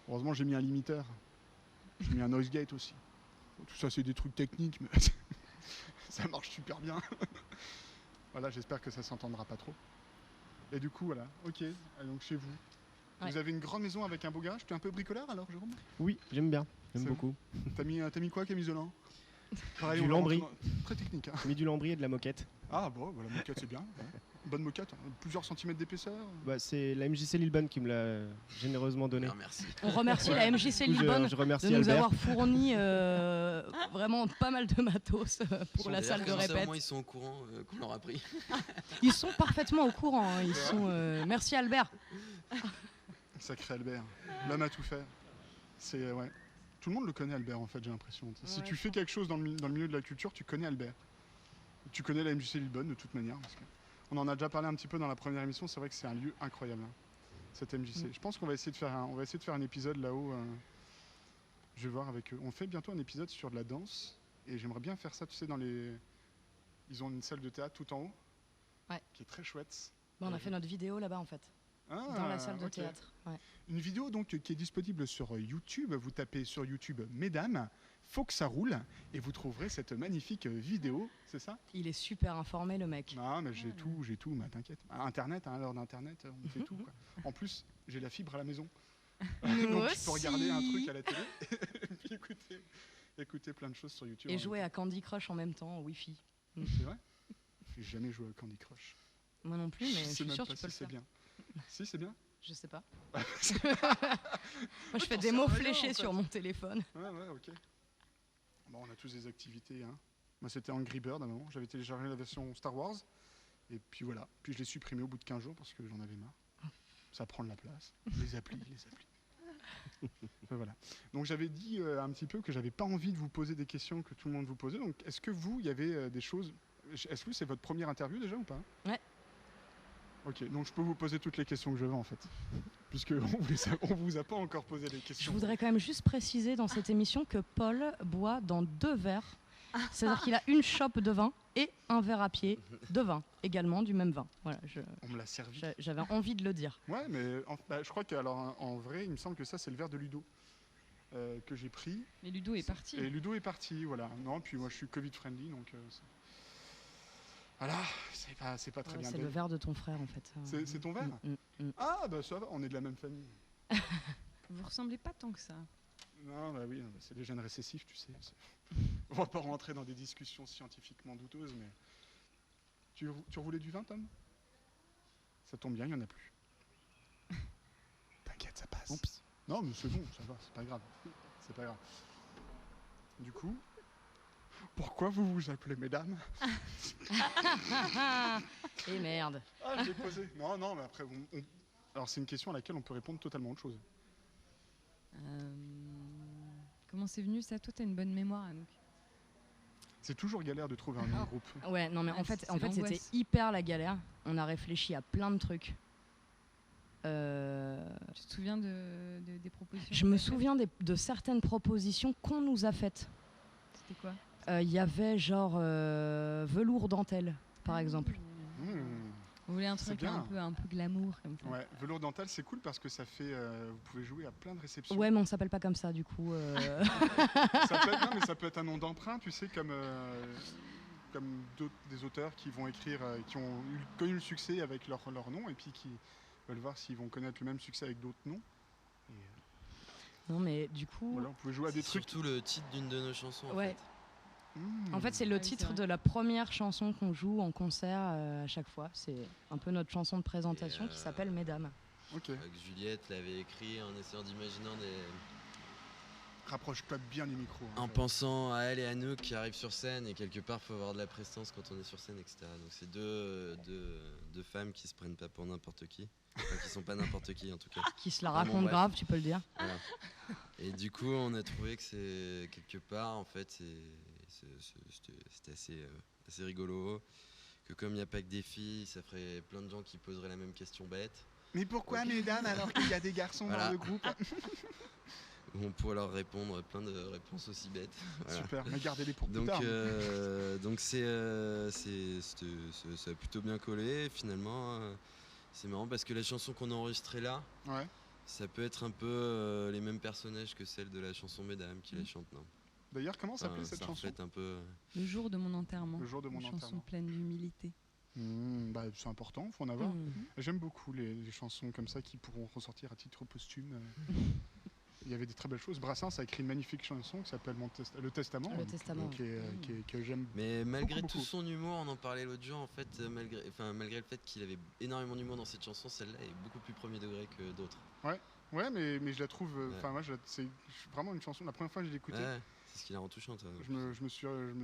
Heureusement j'ai mis un limiteur. J'ai mis un noise gate aussi. Bon, tout ça c'est des trucs techniques, mais ça marche super bien. Voilà, j'espère que ça s'entendra pas trop. Et du coup, voilà, ok, donc chez vous. Ouais. Vous avez une grande maison avec un beau garage. Tu es un peu bricoleur alors, Jérôme? Oui, j'aime bien. J'aime C'est beaucoup. T'as mis quoi comme isolant? Pareil, Du on va lambris. rentrer très technique. Hein. J'ai mis du lambris et de la moquette. Ah bon, bah, la moquette c'est bien. Ouais. Bonne moquette, hein. Plusieurs centimètres d'épaisseur. Bah, c'est la MJC Lillebonne qui me l'a généreusement donné. Alors, merci. On remercie la MJC Du coup, Lillebonne je remercie de nous Albert. avoir fourni vraiment pas mal de matos pour la salle de D'ailleurs, répète. Moi, ils sont au courant qu'on leur a pris. Ils sont parfaitement au courant. Hein. Ils sont, merci Albert. Sacré Albert, l'homme à tout faire. C'est ouais. Tout le monde le connaît Albert en fait, j'ai l'impression. Si tu fais quelque chose dans le milieu de la culture, tu connais Albert. Tu connais la MJC Lillebonne de toute manière. Parce que on en a déjà parlé un petit peu dans la première émission. C'est vrai que c'est un lieu incroyable, hein, cette MJC. Je pense qu'on va essayer de faire un épisode là-haut. Je vais voir avec eux. On fait bientôt un épisode sur de la danse et j'aimerais bien faire ça. Tu sais, ils ont une salle de théâtre tout en haut, qui est très chouette. Bon, on a fait notre vidéo là-bas en fait. Dans la salle de théâtre. Ouais. Une vidéo donc qui est disponible sur YouTube. Vous tapez sur YouTube Mesdames, faut que ça roule et vous trouverez cette magnifique vidéo, c'est ça? Il est super informé le mec. Non mais j'ai tout, mais t'inquiète. Internet, hein, à l'heure d'Internet, on fait tout. Quoi. En plus, j'ai la fibre à la maison. Donc je peux regarder un truc à la télé et puis écouter plein de choses sur YouTube. Et jouer à Candy Crush en même temps, au Wi-Fi. C'est vrai? J'ai jamais joué à Candy Crush. Moi non plus, mais je suis sûre que tu peux le c'est faire. bien. Si, c'est bien. Je sais pas. Moi, je fais des mots fléchés sur mon téléphone. Ouais, ok. Bon, on a tous des activités. Hein. Moi, c'était Angry Bird à un moment. J'avais téléchargé la version Star Wars. Et puis voilà. Puis je l'ai supprimé au bout de 15 jours parce que j'en avais marre. Ça prend de la place. Les applis. Voilà. Donc j'avais dit un petit peu que j'avais pas envie de vous poser des questions que tout le monde vous posait. Donc est-ce que vous, il y avait des choses... Est-ce que c'est votre première interview déjà ou pas? Ouais. Ok, donc je peux vous poser toutes les questions que je veux en fait. Puisqu'on vous a pas encore posé les questions. Je voudrais quand même juste préciser dans cette émission que Paul boit dans 2 verres. C'est-à-dire qu'il a une chope de vin et un verre à pied de vin, également du même vin. Voilà, On me l'a servi. j'avais envie de le dire. Ouais, mais je crois qu'en vrai, il me semble que ça, c'est le verre de Ludo que j'ai pris. Mais Ludo est parti. Et Ludo est parti, voilà. Non, puis moi, je suis Covid-friendly, donc... Voilà, c'est pas très bien. C'est le verre de ton frère, en fait. C'est ton verre? Ah, bah ça va, on est de la même famille. Vous ressemblez pas tant que ça. Non, bah oui, c'est les gènes récessifs, tu sais. On va pas rentrer dans des discussions scientifiquement douteuses, mais... Tu voulais du vin, Tom? Ça tombe bien, il n'y en a plus. T'inquiète, ça passe. Oups. Non, mais c'est bon, ça va, c'est pas grave. C'est pas grave. Du coup, pourquoi vous vous appelez Mesdames? Et merde. Ah, je l'ai posé. Non, mais après, alors c'est une question à laquelle on peut répondre totalement autre chose. Comment c'est venu ça? Toi, t'as une bonne mémoire, Anouk. C'est toujours galère de trouver un nom de groupe. Ouais, non, mais en fait, c'était l'angoisse. hyper la galère. On a réfléchi à plein de trucs. Tu te souviens des propositions? Je me souviens de certaines propositions qu'on nous a faites. C'était quoi? Il y avait genre velours dentelle, par exemple. Vous voulez un C'est truc bien. un peu glamour comme ça? Ouais, velours dental, c'est cool parce que ça fait... vous pouvez jouer à plein de réceptions. Ouais, mais on s'appelle pas comme ça, du coup. Ça peut être un nom d'emprunt, tu sais, comme des auteurs qui vont écrire, qui ont connu le succès avec leur nom et puis qui veulent voir s'ils vont connaître le même succès avec d'autres noms. Non, mais du coup... Voilà, on pouvait jouer à des trucs... Surtout le titre d'une de nos chansons. En Ouais. fait. En fait, c'est le titre de la première chanson qu'on joue en concert à chaque fois. C'est un peu notre chanson de présentation qui s'appelle Mesdames. Ok. Juliette l'avait écrit en essayant d'imaginer Rapproche-toi bien du micro. En pensant à elle et à nous qui arrivent sur scène, et quelque part, il faut avoir de la prestance quand on est sur scène, etc. Donc c'est deux femmes qui se prennent pas pour n'importe qui. Enfin, qui sont pas n'importe qui en tout cas. Qui se la racontent grave, tu peux le dire. Voilà. Et du coup, on a trouvé que c'est quelque part, en fait, c'était assez rigolo. Que comme il n'y a pas que des filles, ça ferait plein de gens qui poseraient la même question bête. Mais pourquoi mesdames alors qu'il y a des garçons dans le groupe? On pourrait leur répondre plein de réponses aussi bêtes. Voilà. Super, mais gardez-les pour plus tard. Donc ça a plutôt bien collé. Finalement, c'est marrant parce que la chanson qu'on a enregistrée là, ça peut être un peu les mêmes personnages que celle de la chanson Mesdames qui la chantent. Non. D'ailleurs, comment s'appelait cette chanson? Un peu... Le jour de mon enterrement. Le jour de mon Une enterrement. chanson pleine d'humilité. C'est important, il faut en avoir. J'aime beaucoup les chansons comme ça qui pourront ressortir à titre posthume. Il y avait des très belles choses. Brassens a écrit une magnifique chanson qui s'appelle Le Testament. Le Testament. Que j'aime. Mais malgré beaucoup. Tout son humour, on en parlait l'autre jour, en fait, malgré le fait qu'il avait énormément d'humour dans cette chanson, celle-là est beaucoup plus premier degré que d'autres. Ouais, mais je la trouve. C'est vraiment une chanson. La première fois que je l'ai écoutée. Ouais, c'est ce qui la rend touchante. Je me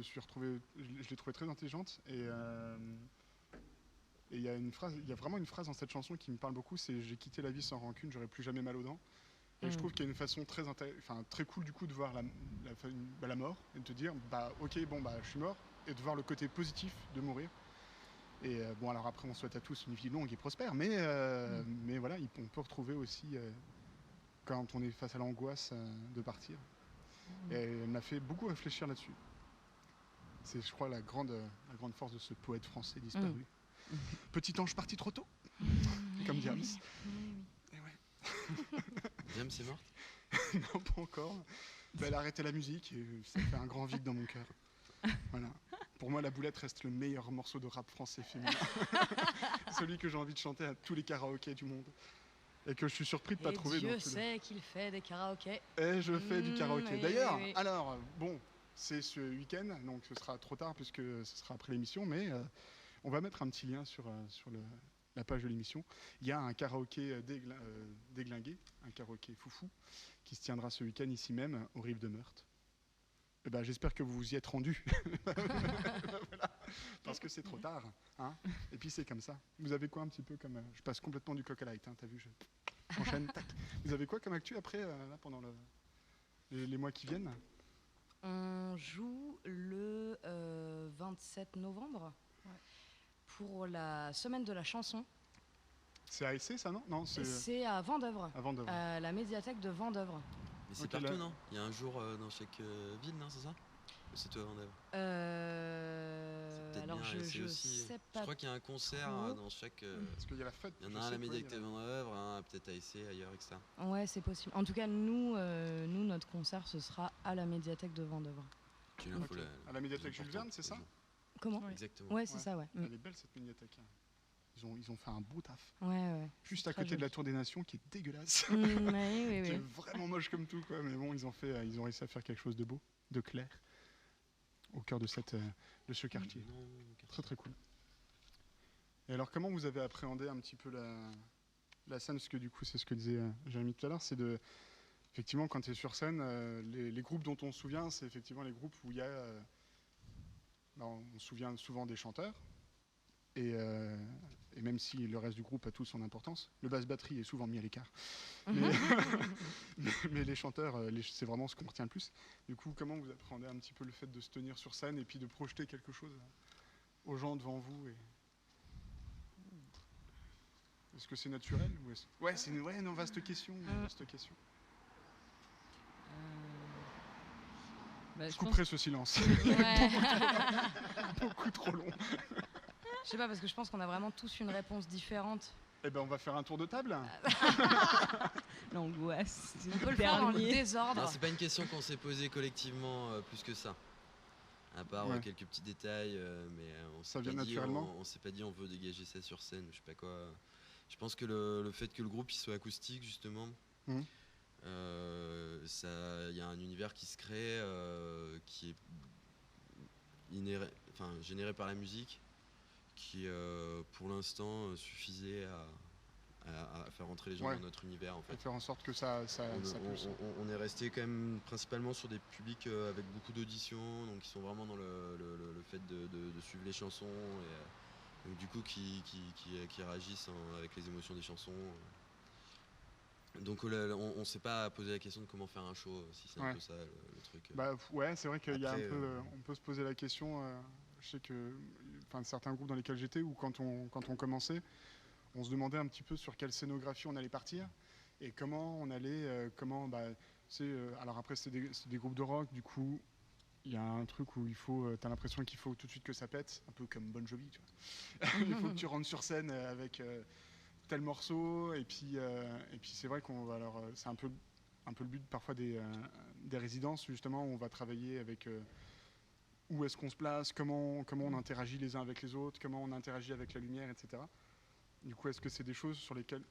suis retrouvé. Je l'ai trouvée très intelligente et il y a vraiment une phrase dans cette chanson qui me parle beaucoup. C'est j'ai quitté la vie sans rancune, j'aurais plus jamais mal aux dents. Et je trouve qu'il y a une façon très cool du coup de voir la mort et de te dire je suis mort, et de voir le côté positif de mourir. Et alors après on souhaite à tous une vie longue et prospère, mais voilà, on peut retrouver aussi quand on est face à l'angoisse de partir. Et elle m'a fait beaucoup réfléchir là-dessus. C'est, je crois, la grande force de ce poète français disparu. Petit ange parti trop tôt, comme James. James est morte? Non, pas encore. Elle a arrêté la musique et ça fait un grand vide dans mon cœur. Voilà. Pour moi, La Boulette reste le meilleur morceau de rap français féminin. Celui que j'ai envie de chanter à tous les karaokés du monde. Et que je suis surpris de ne pas trouver. Dieu sait qu'il fait des karaokés. Et je fais du karaoké. D'ailleurs, alors, c'est ce week-end, donc ce sera trop tard puisque ce sera après l'émission, mais on va mettre un petit lien sur la page de l'émission. Il y a un karaoké déglingué, un karaoké foufou, qui se tiendra ce week-end ici même, aux Rives de Meurthe. J'espère que vous vous y êtes rendus. Voilà. Parce que c'est trop tard. Hein, et puis c'est comme ça. Vous avez quoi un petit peu comme... je passe complètement du coq à light, hein, t'as vu, j'enchaîne. Tac. Vous avez quoi comme actu après, là, pendant les mois qui viennent? On joue le 27 novembre pour la semaine de la chanson. C'est à Essé, ça, non, c'est à Vendeuvre. À la médiathèque de Vendeuvre. Mais c'est partout, non? Il y a un jour dans chaque ville, non, c'est ça? Ou c'est toi à Vendeuvre? Alors je sais pas. Je crois qu'il y a un concert dans chaque... Parce qu'il y a la fête. Il y en a un à la médiathèque de Vendeuvre, un peut-être à Essé, ailleurs, etc. Ouais, c'est possible. En tout cas, nous, notre concert, ce sera à la médiathèque de Vendeuvre. À la médiathèque Jules Verne, c'est ça? Comment? Exactement. Ouais, c'est ça, ouais. Elle est belle cette médiathèque. Ils ont fait un beau taf. Ouais. Juste à côté de la Tour des Nations qui est dégueulasse. Oui. Qui est vraiment moche comme tout, quoi. Mais bon, ils ont réussi à faire quelque chose de beau, de clair, au cœur de ce quartier. Très très cool. Et alors, comment vous avez appréhendé un petit peu la scène? Parce que du coup, c'est ce que disait Jérémy tout à l'heure, c'est de... Effectivement, quand tu es sur scène, les groupes dont on se souvient, c'est effectivement les groupes où il y a... on se souvient souvent des chanteurs. Et même si le reste du groupe a tout son importance, le basse-batterie est souvent mis à l'écart. Mais les chanteurs, c'est vraiment ce qu'on retient le plus. Du coup, comment vous appréhendez un petit peu le fait de se tenir sur scène et puis de projeter quelque chose aux gens devant vous Est-ce que c'est naturel ou Ouais, c'est une vaste question. Je couperai ce silence. Ouais. Beaucoup trop long. Je sais pas, parce que je pense qu'on a vraiment tous une réponse différente. On va faire un tour de table. L'angoisse. On peut le faire dans le désordre. Non, c'est pas une question qu'on s'est posée collectivement plus que ça. À part quelques petits détails, mais ça vient naturellement. On s'est pas dit on veut dégager ça sur scène, je sais pas quoi. Je pense que le fait que le groupe il soit acoustique justement, il y a un univers qui se crée, qui est généré par la musique qui, pour l'instant, suffisait à faire entrer les gens dans notre univers en fait. Et faire en sorte que ça pousse. On est resté quand même principalement sur des publics avec beaucoup d'auditions, donc qui sont vraiment dans le fait de suivre les chansons et donc, du coup qui réagissent avec les émotions des chansons. Donc on s'est pas posé la question de comment faire un show, si c'est un peu ça le truc. C'est vrai qu'il y a un peu, on peut se poser la question. Je sais que certains groupes dans lesquels j'étais ou quand on commençait, on se demandait un petit peu sur quelle scénographie on allait partir et comment on allait, alors après c'est des groupes de rock, du coup il y a un truc où t'as l'impression qu'il faut tout de suite que ça pète, un peu comme Bon Jovi, tu vois. Il faut que tu rentres sur scène avec tel morceau et puis c'est vrai c'est un peu le but parfois des résidences justement où on va travailler avec où est-ce qu'on se place, comment on interagit les uns avec les autres, comment on interagit avec la lumière, etc. Du coup, est-ce que c'est des choses sur lesquelles...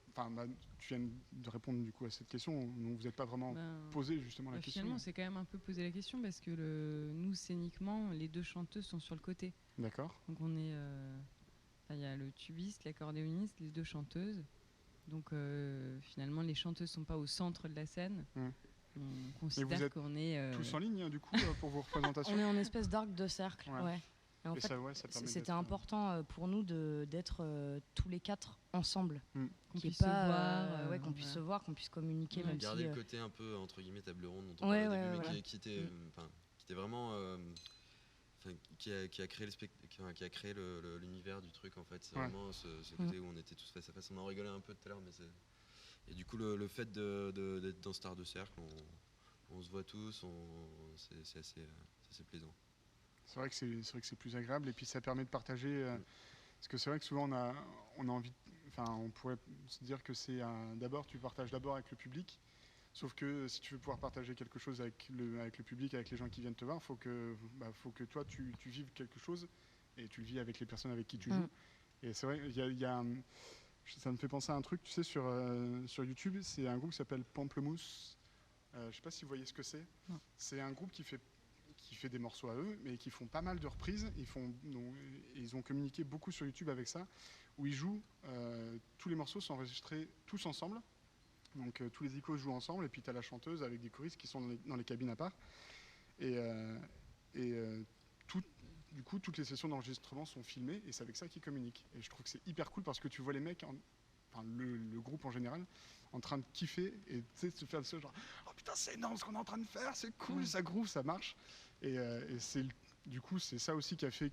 tu viens de répondre du coup à cette question, donc vous n'êtes pas vraiment posé justement la question. Finalement, c'est quand même un peu posé la question parce que nous, scéniquement, les deux chanteuses sont sur le côté. D'accord. Donc on est... il y a le tubiste, l'accordéoniste, les deux chanteuses. Donc finalement, les chanteuses ne sont pas au centre de la scène. On considère qu'on est... tous en ligne du coup pour vos représentations. On est en espèce d'arc de cercle, ouais. Et en fait, c'était important pour nous d'être tous les quatre ensemble, qu'on puisse se voir, qu'on puisse se voir, qu'on puisse communiquer. Même garder le côté un peu entre guillemets table ronde dont on parlait au début, mais qui était vraiment, qui a créé l'univers du truc en fait. C'est vraiment ce côté où on était tous face à face. On en rigolait un peu tout à l'heure, mais et du coup le fait d'être dans Star de Cercle, on se voit tous, c'est assez plaisant. C'est vrai que c'est plus agréable et puis ça permet de partager parce que c'est vrai que souvent on a envie, on pourrait se dire que c'est tu partages d'abord avec le public, sauf que si tu veux pouvoir partager quelque chose avec le public, avec les gens qui viennent te voir, faut que toi tu vives quelque chose et tu le vis avec les personnes avec qui tu joues. Et c'est vrai, ça me fait penser à un truc, tu sais, sur YouTube, c'est un groupe qui s'appelle Pamplemousse. Je sais pas si vous voyez ce que c'est. C'est un groupe qui fait des morceaux à eux, mais qui font pas mal de reprises. Ils ont communiqué beaucoup sur YouTube avec ça, où ils jouent, tous les morceaux sont enregistrés tous ensemble. Donc tous les icônes jouent ensemble, et puis tu as la chanteuse avec des choristes qui sont dans les cabines à part. Du coup, toutes les sessions d'enregistrement sont filmées, et c'est avec ça qu'ils communiquent. Et je trouve que c'est hyper cool, parce que tu vois les mecs, le groupe en général, en train de kiffer, et tu sais, se faire ce genre, oh putain c'est énorme ce qu'on est en train de faire, c'est cool, ça groove, ça marche. Et du coup, c'est ça aussi qui a fait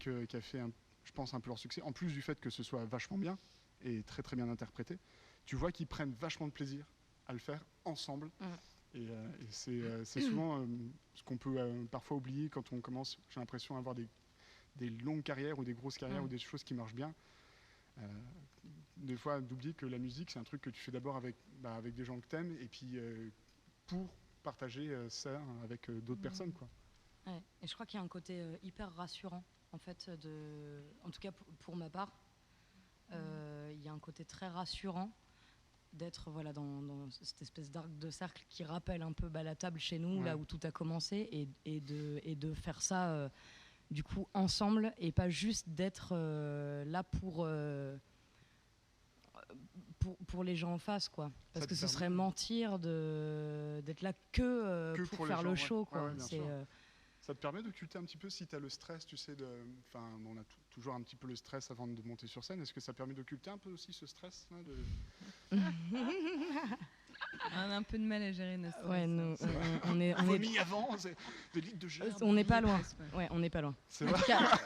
je pense, un peu leur succès. En plus du fait que ce soit vachement bien et très très bien interprété, tu vois qu'ils prennent vachement de plaisir à le faire ensemble. Et c'est souvent ce qu'on peut parfois oublier quand on commence, j'ai l'impression, à avoir des longues carrières ou des grosses carrières ou des choses qui marchent bien. Des fois, d'oublier que la musique, c'est un truc que tu fais d'abord avec des gens que t'aimes et puis pour partager ça avec d'autres personnes, quoi. Ouais. Et je crois qu'il y a un côté hyper rassurant, en fait, en tout cas pour ma part. Il y a un côté très rassurant d'être dans cette espèce d'arc de cercle qui rappelle un peu la table chez nous, là où tout a commencé, et de faire ça du coup ensemble, et pas juste d'être là pour les gens en face, quoi. Parce que ce serait mentir d'être là que pour faire le show, quoi. Ça te permet d'occulter un petit peu si tu as le stress, tu sais, on a toujours un petit peu le stress avant de monter sur scène. Est-ce que ça permet d'occulter un peu aussi ce stress là, On a un peu de mal à gérer notre stress. Ouais, on est avant, des ligues de gerbe. On n'est pas loin. Ouais, on n'est pas loin. C'est vrai. En tout cas,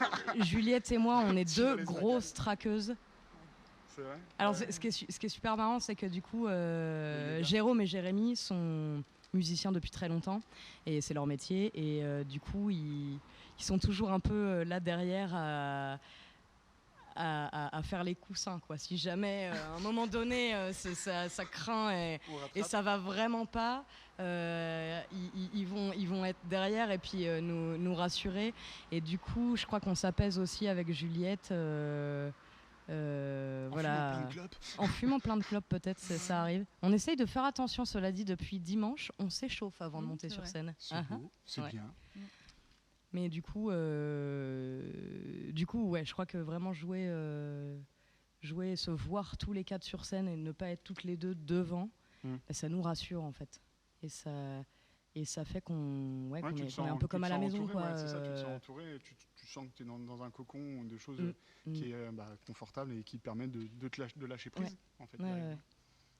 Juliette et moi, on est deux grosses traqueuses. C'est vrai. Alors, ce qui est super marrant, c'est que du coup, Jérôme et Jérémy sont musiciens depuis très longtemps et c'est leur métier, et du coup ils sont toujours un peu là derrière à faire les coussins, quoi. Si jamais à un moment donné ça craint et ça va vraiment pas, ils vont être derrière et puis nous rassurer, et du coup je crois qu'on s'apaise aussi avec Juliette. En fumant plein de clopes, peut-être, ça arrive. On essaye de faire attention, cela dit, depuis dimanche, on s'échauffe avant de monter sur scène. C'est beau, c'est bien. Mais du coup, ouais, je crois que vraiment jouer, se voir tous les quatre sur scène et ne pas être toutes les deux devant, ça nous rassure en fait. Et ça fait qu'on est un peu comme à la maison. Quoi. Ouais, c'est ça, tu te sens entouré, tu sens que tu es dans un cocon, des choses qui est confortable et qui permettent de lâcher prise. En fait,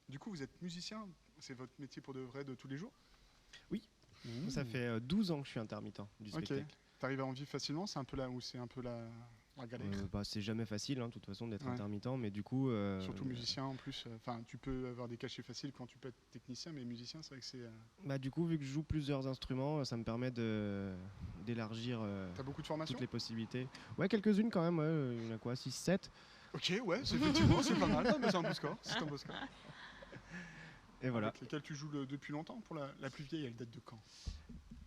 Du coup, vous êtes musicien, c'est votre métier pour de vrai de tous les jours? Oui, ça fait 12 ans que je suis intermittent du spectacle. Tu arrives à en vivre facilement? C'est un peu là où c'est un peu la galère. C'est jamais facile, de toute façon, d'être intermittent, mais du coup... Surtout musicien en plus, tu peux avoir des cachets faciles quand tu peux être technicien, mais musicien, c'est vrai que c'est... du coup, vu que je joue plusieurs instruments, ça me permet d'élargir T'as beaucoup de formations? toutes les possibilités. Ouais, quelques-unes quand même, il y en a quoi, 6, 7. Ok, ouais, effectivement, c'est pas mal, non, mais c'est un beau score. Et voilà. Avec lesquels tu joues depuis longtemps? Pour la plus vieille, elle date de quand?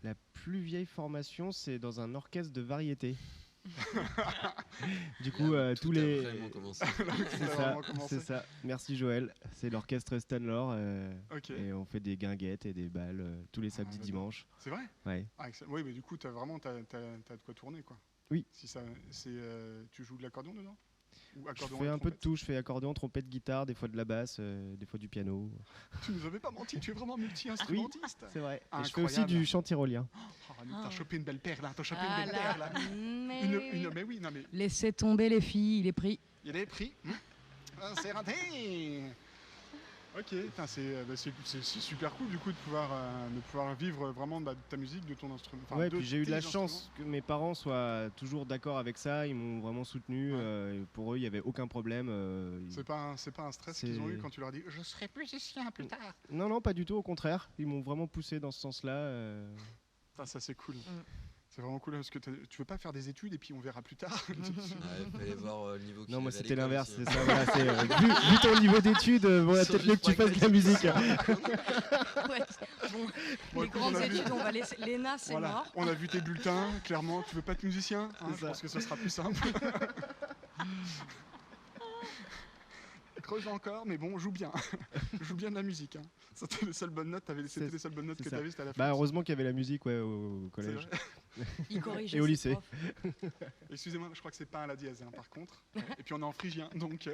La plus vieille formation, c'est dans un orchestre de variété. Du coup, tous les... c'est ça. Merci Joël. C'est l'orchestre Stanlor. Et on fait des guinguettes et des balles tous les samedis, dimanches. C'est vrai? Ouais. Oui, mais du coup, t'as de quoi tourner, quoi. Oui. Tu joues de l'accordéon dedans? Je fais un peu de tout, je fais accordéon, trompette, guitare, des fois de la basse, des fois du piano. Tu nous avais pas menti, tu es vraiment multi-instrumentiste. Oui, c'est vrai. Et je fais aussi du chant tyrolien. T'as chopé une belle paire là, Mais oui, non mais... Laissez tomber les filles, il est pris. Il est pris. C'est raté. Ok, c'est super cool du coup de pouvoir vivre vraiment de ta musique, de ton instrument. Puis j'ai eu de la chance que mes parents soient toujours d'accord avec ça, ils m'ont vraiment soutenu. Pour eux, il n'y avait aucun problème. C'est pas un stress qu'ils ont eu quand tu leur dis je serai musicien plus tard? Non, pas du tout, au contraire. Ils m'ont vraiment poussé dans ce sens-là. Ça c'est cool. C'est vraiment cool parce que tu veux pas faire des études et puis on verra plus tard. Il fallait voir le niveau. Non, moi c'était l'inverse, c'est ça. Voilà, vu ton niveau d'études, peut-être mieux que tu fasses de la musique. Les grandes études, on va laisser. L'ENA, c'est mort. On a vu tes bulletins, clairement. Tu veux pas être musicien? Je pense que ce sera plus simple. Creuse encore, mais bon, joue bien. Joue bien de la musique. C'était les seules bonnes notes. C'était les seules bonnes notes que t'avais, c'était à la fin. Heureusement qu'il y avait la musique au collège. Il corrigeait et au lycée. Excusez-moi, je crois que c'est pas un la dièse, par contre. Et puis on est en phrygien, donc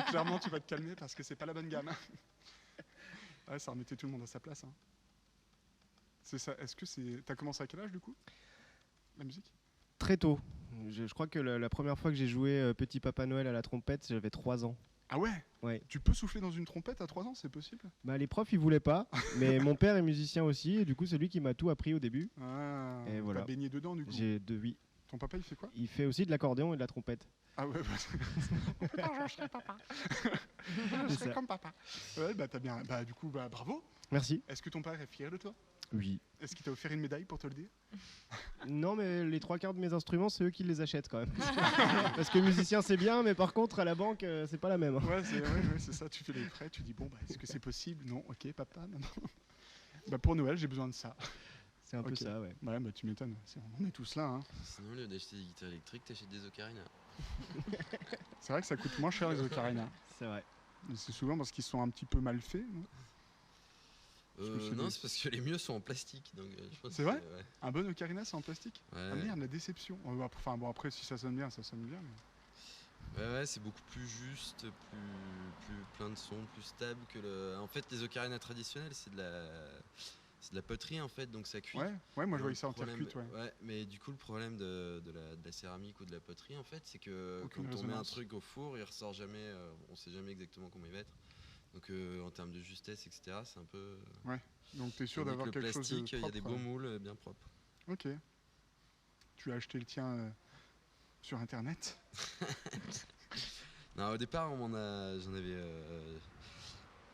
clairement tu vas te calmer parce que c'est pas la bonne gamme. Ça remettait tout le monde à sa place. C'est ça. Est-ce que t'as commencé à quel âge du coup, la musique? Très tôt. Je crois que la première fois que j'ai joué Petit Papa Noël à la trompette, j'avais 3 ans. Ah ouais? Tu peux souffler dans une trompette à 3 ans, c'est possible? Les profs ils voulaient pas, mais mon père est musicien aussi, et du coup c'est lui qui m'a tout appris au début. Et voilà. T'as baigné dedans du coup? Oui. Ton papa il fait quoi? Il fait aussi de l'accordéon et de la trompette. Ah ouais, je serai papa. Je serai comme papa. Ouais, t'as bien. Du coup, bravo. Merci. Est-ce que ton père est fier de toi? Oui. Est-ce qu'il t'a offert une médaille pour te le dire? Non, mais les 3/4 de mes instruments, c'est eux qui les achètent quand même. Parce que musicien, c'est bien, mais par contre, à la banque, c'est pas la même. Ouais, c'est ça. Tu fais les prêts, tu dis est-ce que c'est possible? Non, ok, papa, non. Pour Noël, j'ai besoin de ça. C'est un peu ça, ouais. Ouais, tu m'étonnes. On est tous là. Sinon, au lieu d'acheter des guitares électriques, t'achètes des ocarina. C'est vrai que ça coûte moins cher les ocarina. C'est vrai. C'est souvent parce qu'ils sont un petit peu mal faits. Non, c'est parce que les mieux sont en plastique. C'est vrai? Un bon ocarina, c'est en plastique? Ouais. Ah merde, la déception. Après, si ça sonne bien, ça sonne bien. Mais... Ouais, c'est beaucoup plus juste, plus plein de sons, plus stable que le... En fait, les ocarinas traditionnels, c'est de la poterie en fait, donc ça cuit. Ouais, moi je voyais ça en terre cuite. Ouais, mais du coup, le problème de la céramique ou de la poterie, en fait, c'est que quand on met un truc au four, il ressort jamais, on sait jamais exactement comment y mettre. Donc en termes de justesse, etc., c'est un peu... Ouais, donc tu es sûr d'avoir quelque chose de propre. Il y a des beaux moules bien propres. Ok. Tu as acheté le tien sur Internet? Non, au départ, j'en avais...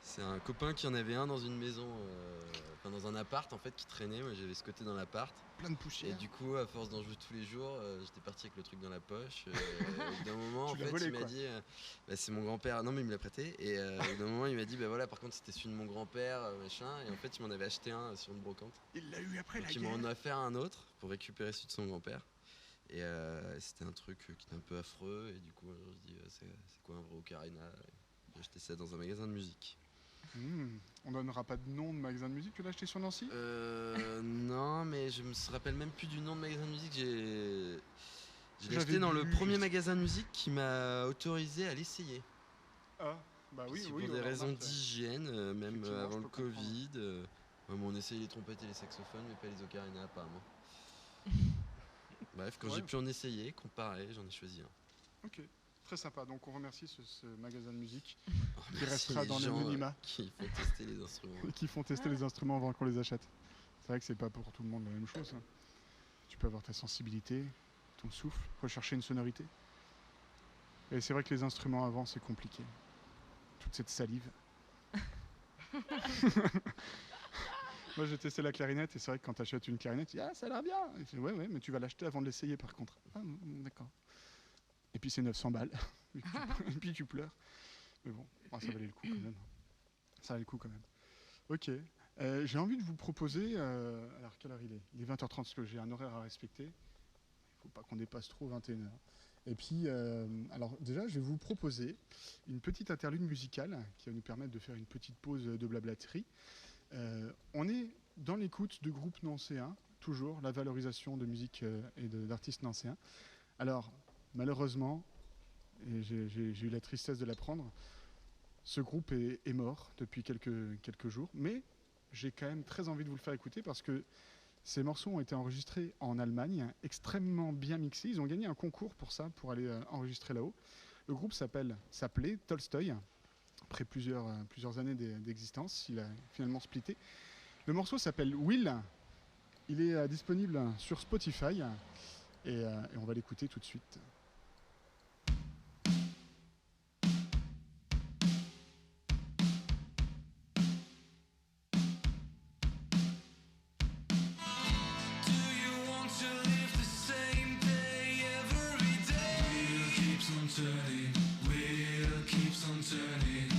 c'est un copain qui en avait un dans une maison, dans un appart en fait, qui traînait. Moi, j'avais squatté dans l'appart. Plein de poussière. Et du coup, à force d'en jouer tous les jours, j'étais parti avec le truc dans la poche. D'un moment, en fait, il m'a dit, c'est mon grand-père. Non, mais il me l'a prêté. Et d'un moment, il m'a dit, voilà, par contre, c'était celui de mon grand-père, machin. Et en fait, il m'en avait acheté un sur une brocante. Il l'a eu après la guerre. Il m'en a offert un autre pour récupérer celui de son grand-père. Et c'était un truc qui était un peu affreux. Et du coup, je me dis, c'est quoi un vrai ocarina? J'ai acheté ça dans un magasin de musique. On donnera pas de nom de magasin de musique que tu l'as acheté sur Nancy? Non, mais je me rappelle même plus du nom de magasin de musique. Je l'ai acheté dans le premier magasin de musique qui m'a autorisé à l'essayer. Ah, bah oui, pour des raisons d'hygiène, même avant le Covid. On essayait les trompettes et les saxophones, mais pas les ocarinas apparemment. Bref, quand j'ai pu en essayer, comparer, j'en ai choisi un. Ok, très sympa. Donc on remercie ce magasin de musique qui restera dans l'anonymat. Qui font tester les instruments. Qui font tester les instruments avant qu'on les achète. C'est vrai que c'est pas pour tout le monde la même chose. Hein. Tu peux avoir ta sensibilité, ton souffle, rechercher une sonorité. Et c'est vrai que les instruments avant, c'est compliqué. Toute cette salive. Moi, j'ai testé la clarinette et c'est vrai que quand tu achètes une clarinette, tu dis « Ah, ça a l'air bien !» Ouais, mais tu vas l'acheter avant de l'essayer par contre. Ah, d'accord. Et puis c'est 900 balles. Et puis tu pleures. Mais bon, ça valait le coup quand même. Ça valait le coup quand même. Ok. J'ai envie de vous proposer... alors, quelle heure il est? Il est 20h30 parce que j'ai un horaire à respecter. Il ne faut pas qu'on dépasse trop 21h. Et puis, alors déjà, je vais vous proposer une petite interlude musicale qui va nous permettre de faire une petite pause de blablaterie. On est dans l'écoute de groupes nancéens, toujours la valorisation de musique et d'artistes nancéens. Alors, malheureusement, et j'ai eu la tristesse de l'apprendre, ce groupe est mort depuis quelques jours, mais j'ai quand même très envie de vous le faire écouter parce que ces morceaux ont été enregistrés en Allemagne, extrêmement bien mixés. Ils ont gagné un concours pour ça, pour aller enregistrer là-haut. Le groupe s'appelait Tolstoy. Après plusieurs années d'existence, il a finalement splitté. Le morceau s'appelle Will. Il est disponible sur Spotify et on va l'écouter tout de suite. Turning, wheel keeps on turning.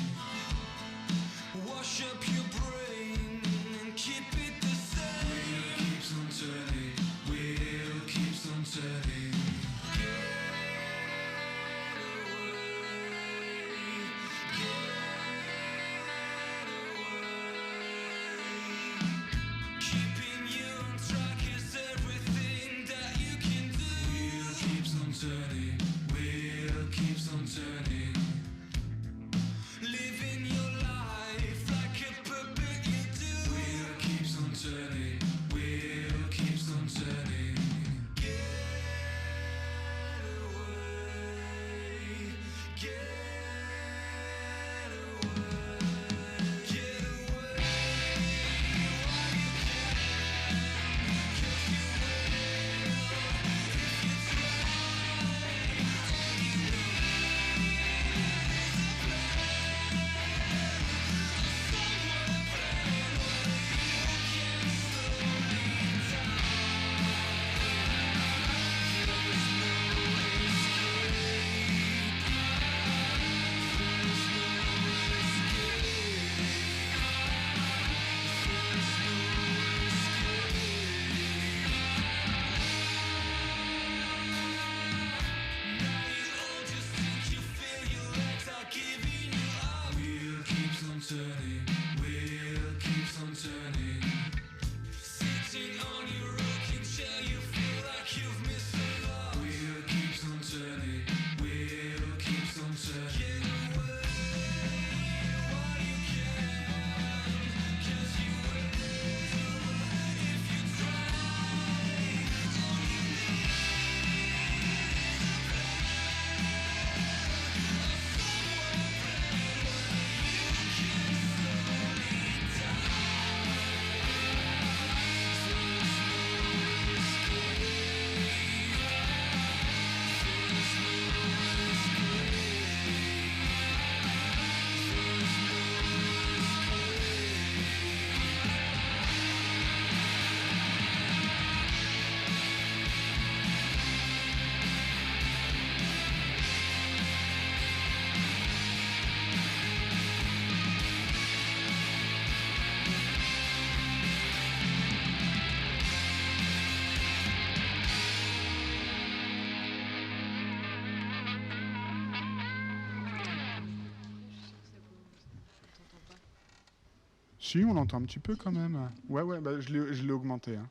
Si, on l'entend un petit peu quand même. Ouais, bah, je l'ai augmenté. Hein.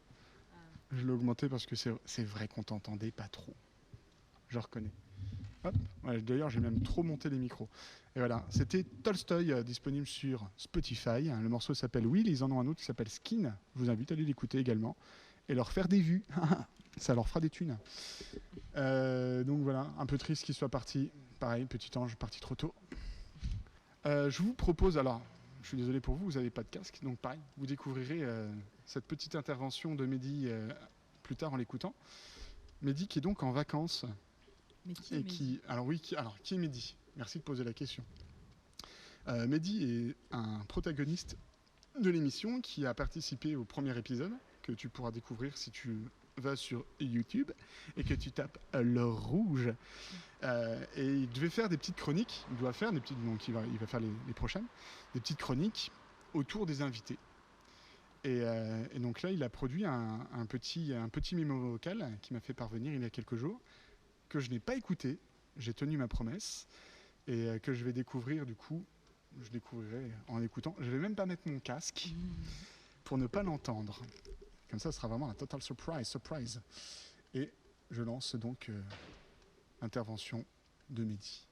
Je l'ai augmenté parce que c'est vrai qu'on t'entendait pas trop. Je reconnais. Hop. Ouais, d'ailleurs, j'ai même trop monté les micros. Et voilà, c'était Tolstoy, disponible sur Spotify. Le morceau s'appelle Will, ils en ont un autre qui s'appelle Skin. Je vous invite à aller l'écouter également et leur faire des vues. Ça leur fera des thunes. Donc voilà, un peu triste qu'il soit parti. Pareil, petit ange parti trop tôt. Je vous propose, alors, je suis désolé pour vous, vous n'avez pas de casque, donc pareil, vous découvrirez cette petite intervention de Mehdi plus tard en l'écoutant. Mehdi qui est donc en vacances. Mais qui est Mehdi ? Qui est Mehdi ? Merci de poser la question. Mehdi est un protagoniste de l'émission qui a participé au premier épisode, que tu pourras découvrir si tu vas sur YouTube et que tu tapes l'heure rouge. Et il devait faire des petites chroniques, il va faire les prochaines, des petites chroniques autour des invités. Et donc là, il a produit un petit mémo vocal qui m'a fait parvenir il y a quelques jours, que je n'ai pas écouté, j'ai tenu ma promesse, et que je vais découvrir du coup, je découvrirai en écoutant. Je vais même pas mettre mon casque pour ne pas l'entendre. Comme ça, ce sera vraiment un total surprise. Et je lance donc l'intervention de Mehdi.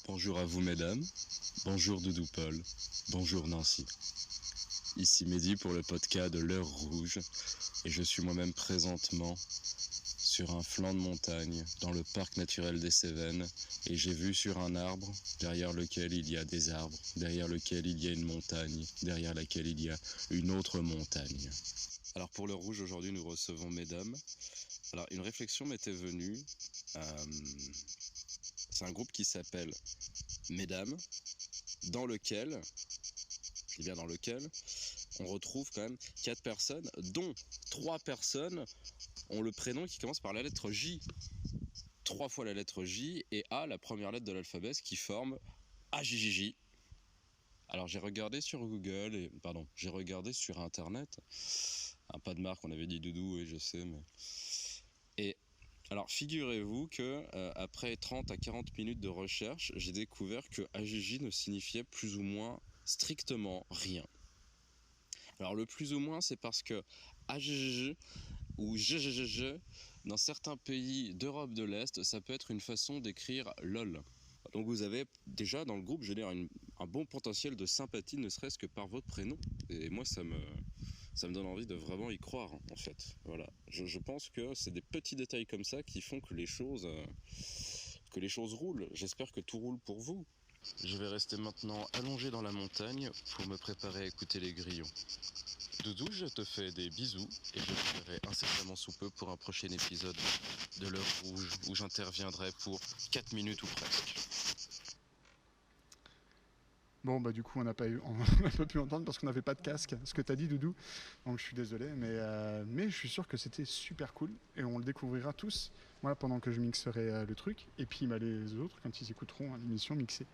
Bonjour à vous mesdames, bonjour Doudou Paul, bonjour Nancy. Ici Mehdi pour le podcast de l'heure rouge et je suis moi-même présentement sur un flanc de montagne dans le parc naturel des Cévennes et j'ai vu sur un arbre derrière lequel il y a des arbres, derrière lequel il y a une montagne, derrière laquelle il y a une autre montagne. Alors pour l'heure rouge aujourd'hui nous recevons mesdames. Alors une réflexion m'était venue, c'est un groupe qui s'appelle Mesdames, dans lequel on retrouve quand même 4 personnes, dont 3 personnes ont le prénom qui commence par la lettre J. 3 fois la lettre J et A, la première lettre de l'alphabet, ce qui forme AJJJ. Alors j'ai regardé sur Google, j'ai regardé sur Internet, pas de marque, on avait dit Doudou, oui je sais, mais... Et alors figurez-vous que après 30 à 40 minutes de recherche, j'ai découvert que AJJ ne signifiait plus ou moins strictement rien. Alors le plus ou moins, c'est parce que AJJ ou JJJ, dans certains pays d'Europe de l'Est, ça peut être une façon d'écrire LOL. Donc vous avez déjà dans le groupe, je veux dire, un bon potentiel de sympathie, ne serait-ce que par votre prénom. Et moi, ça me donne envie de vraiment y croire, en fait. Voilà. Je pense que c'est des petits détails comme ça qui font que les choses roulent. J'espère que tout roule pour vous. Je vais rester maintenant allongé dans la montagne pour me préparer à écouter les grillons. Doudou, je te fais des bisous et je te verrai incessamment sous peu pour un prochain épisode de l'heure rouge où j'interviendrai pour 4 minutes ou presque. Bon, bah du coup, on n'a pas pu entendre parce qu'on n'avait pas de casque, ce que tu as dit, Doudou. Donc je suis désolé, mais je suis sûr que c'était super cool et on le découvrira tous, moi, pendant que je mixerai le truc. Et puis les autres, quand ils écouteront l'émission mixée.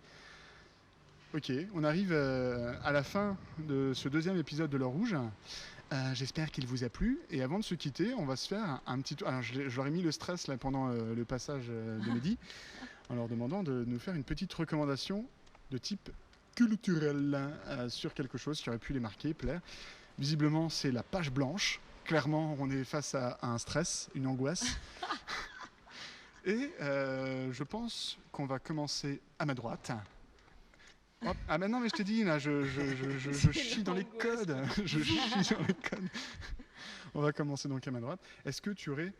Ok, on arrive à la fin de ce deuxième épisode de l'heure rouge. J'espère qu'il vous a plu. Et avant de se quitter, on va se faire un petit tour. Alors, je leur ai mis le stress là, pendant le passage de Mehdi, en leur demandant de nous faire une petite recommandation de type culturel sur quelque chose qui aurait pu les marquer, plaire. Visiblement, c'est la page blanche. Clairement, on est face à un stress, une angoisse. Et je pense qu'on va commencer à ma droite. Hop. Ah ben non, mais je te dis, là, je chie dans les codes. Je chie dans les codes. On va commencer donc à ma droite. Est-ce que tu aurais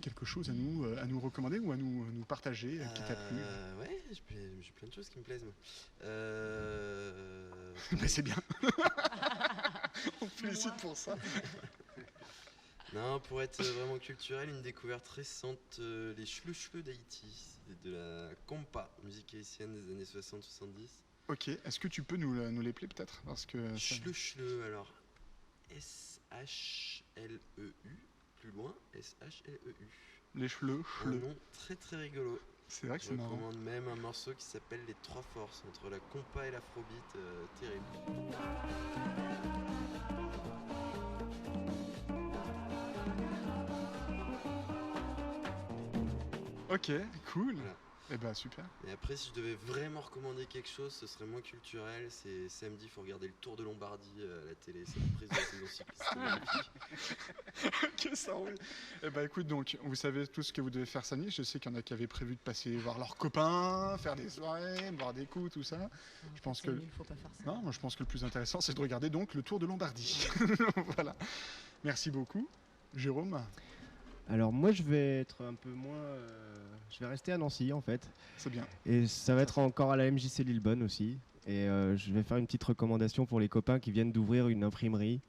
quelque chose à nous recommander ou à nous partager qui t'a plu? Ouais, j'ai plein de choses qui me plaisent. Ben c'est bien. On félicite pour ça. Non, pour être vraiment culturel, une découverte récente, les Chleux d'Haïti, de la compa, musique haïtienne des années 60-70. Ok, est-ce que tu peux nous les player peut-être parce que Chleux, alors S-H-L-E-U, plus loin, S-H-L-E-U. Les Chleux. Un nom très très rigolo. C'est vrai que c'est marrant. Je recommande même un morceau qui s'appelle Les Trois Forces, entre la compa et l'afrobeat, terrible. Ok, cool. Voilà. Eh ben super. Et après, si je devais vraiment recommander quelque chose, ce serait moins culturel. C'est samedi, il faut regarder le Tour de Lombardie à la télé. C'est la prise de la saison cycliste. C'est magnifique. Ok, ça roule. Eh ben écoute, donc, vous savez tout ce que vous devez faire samedi. Je sais qu'il y en a qui avaient prévu de passer voir leurs copains, faire des soirées, boire des coups, tout ça. Je pense que... faut pas faire ça. Non, moi je pense que le plus intéressant, c'est de regarder donc le Tour de Lombardie. Voilà. Merci beaucoup. Jérôme? Alors moi je vais être un peu moins... je vais rester à Nancy en fait. C'est bien. Et ça va être encore à la MJC Lillebonne aussi. Et je vais faire une petite recommandation pour les copains qui viennent d'ouvrir une imprimerie.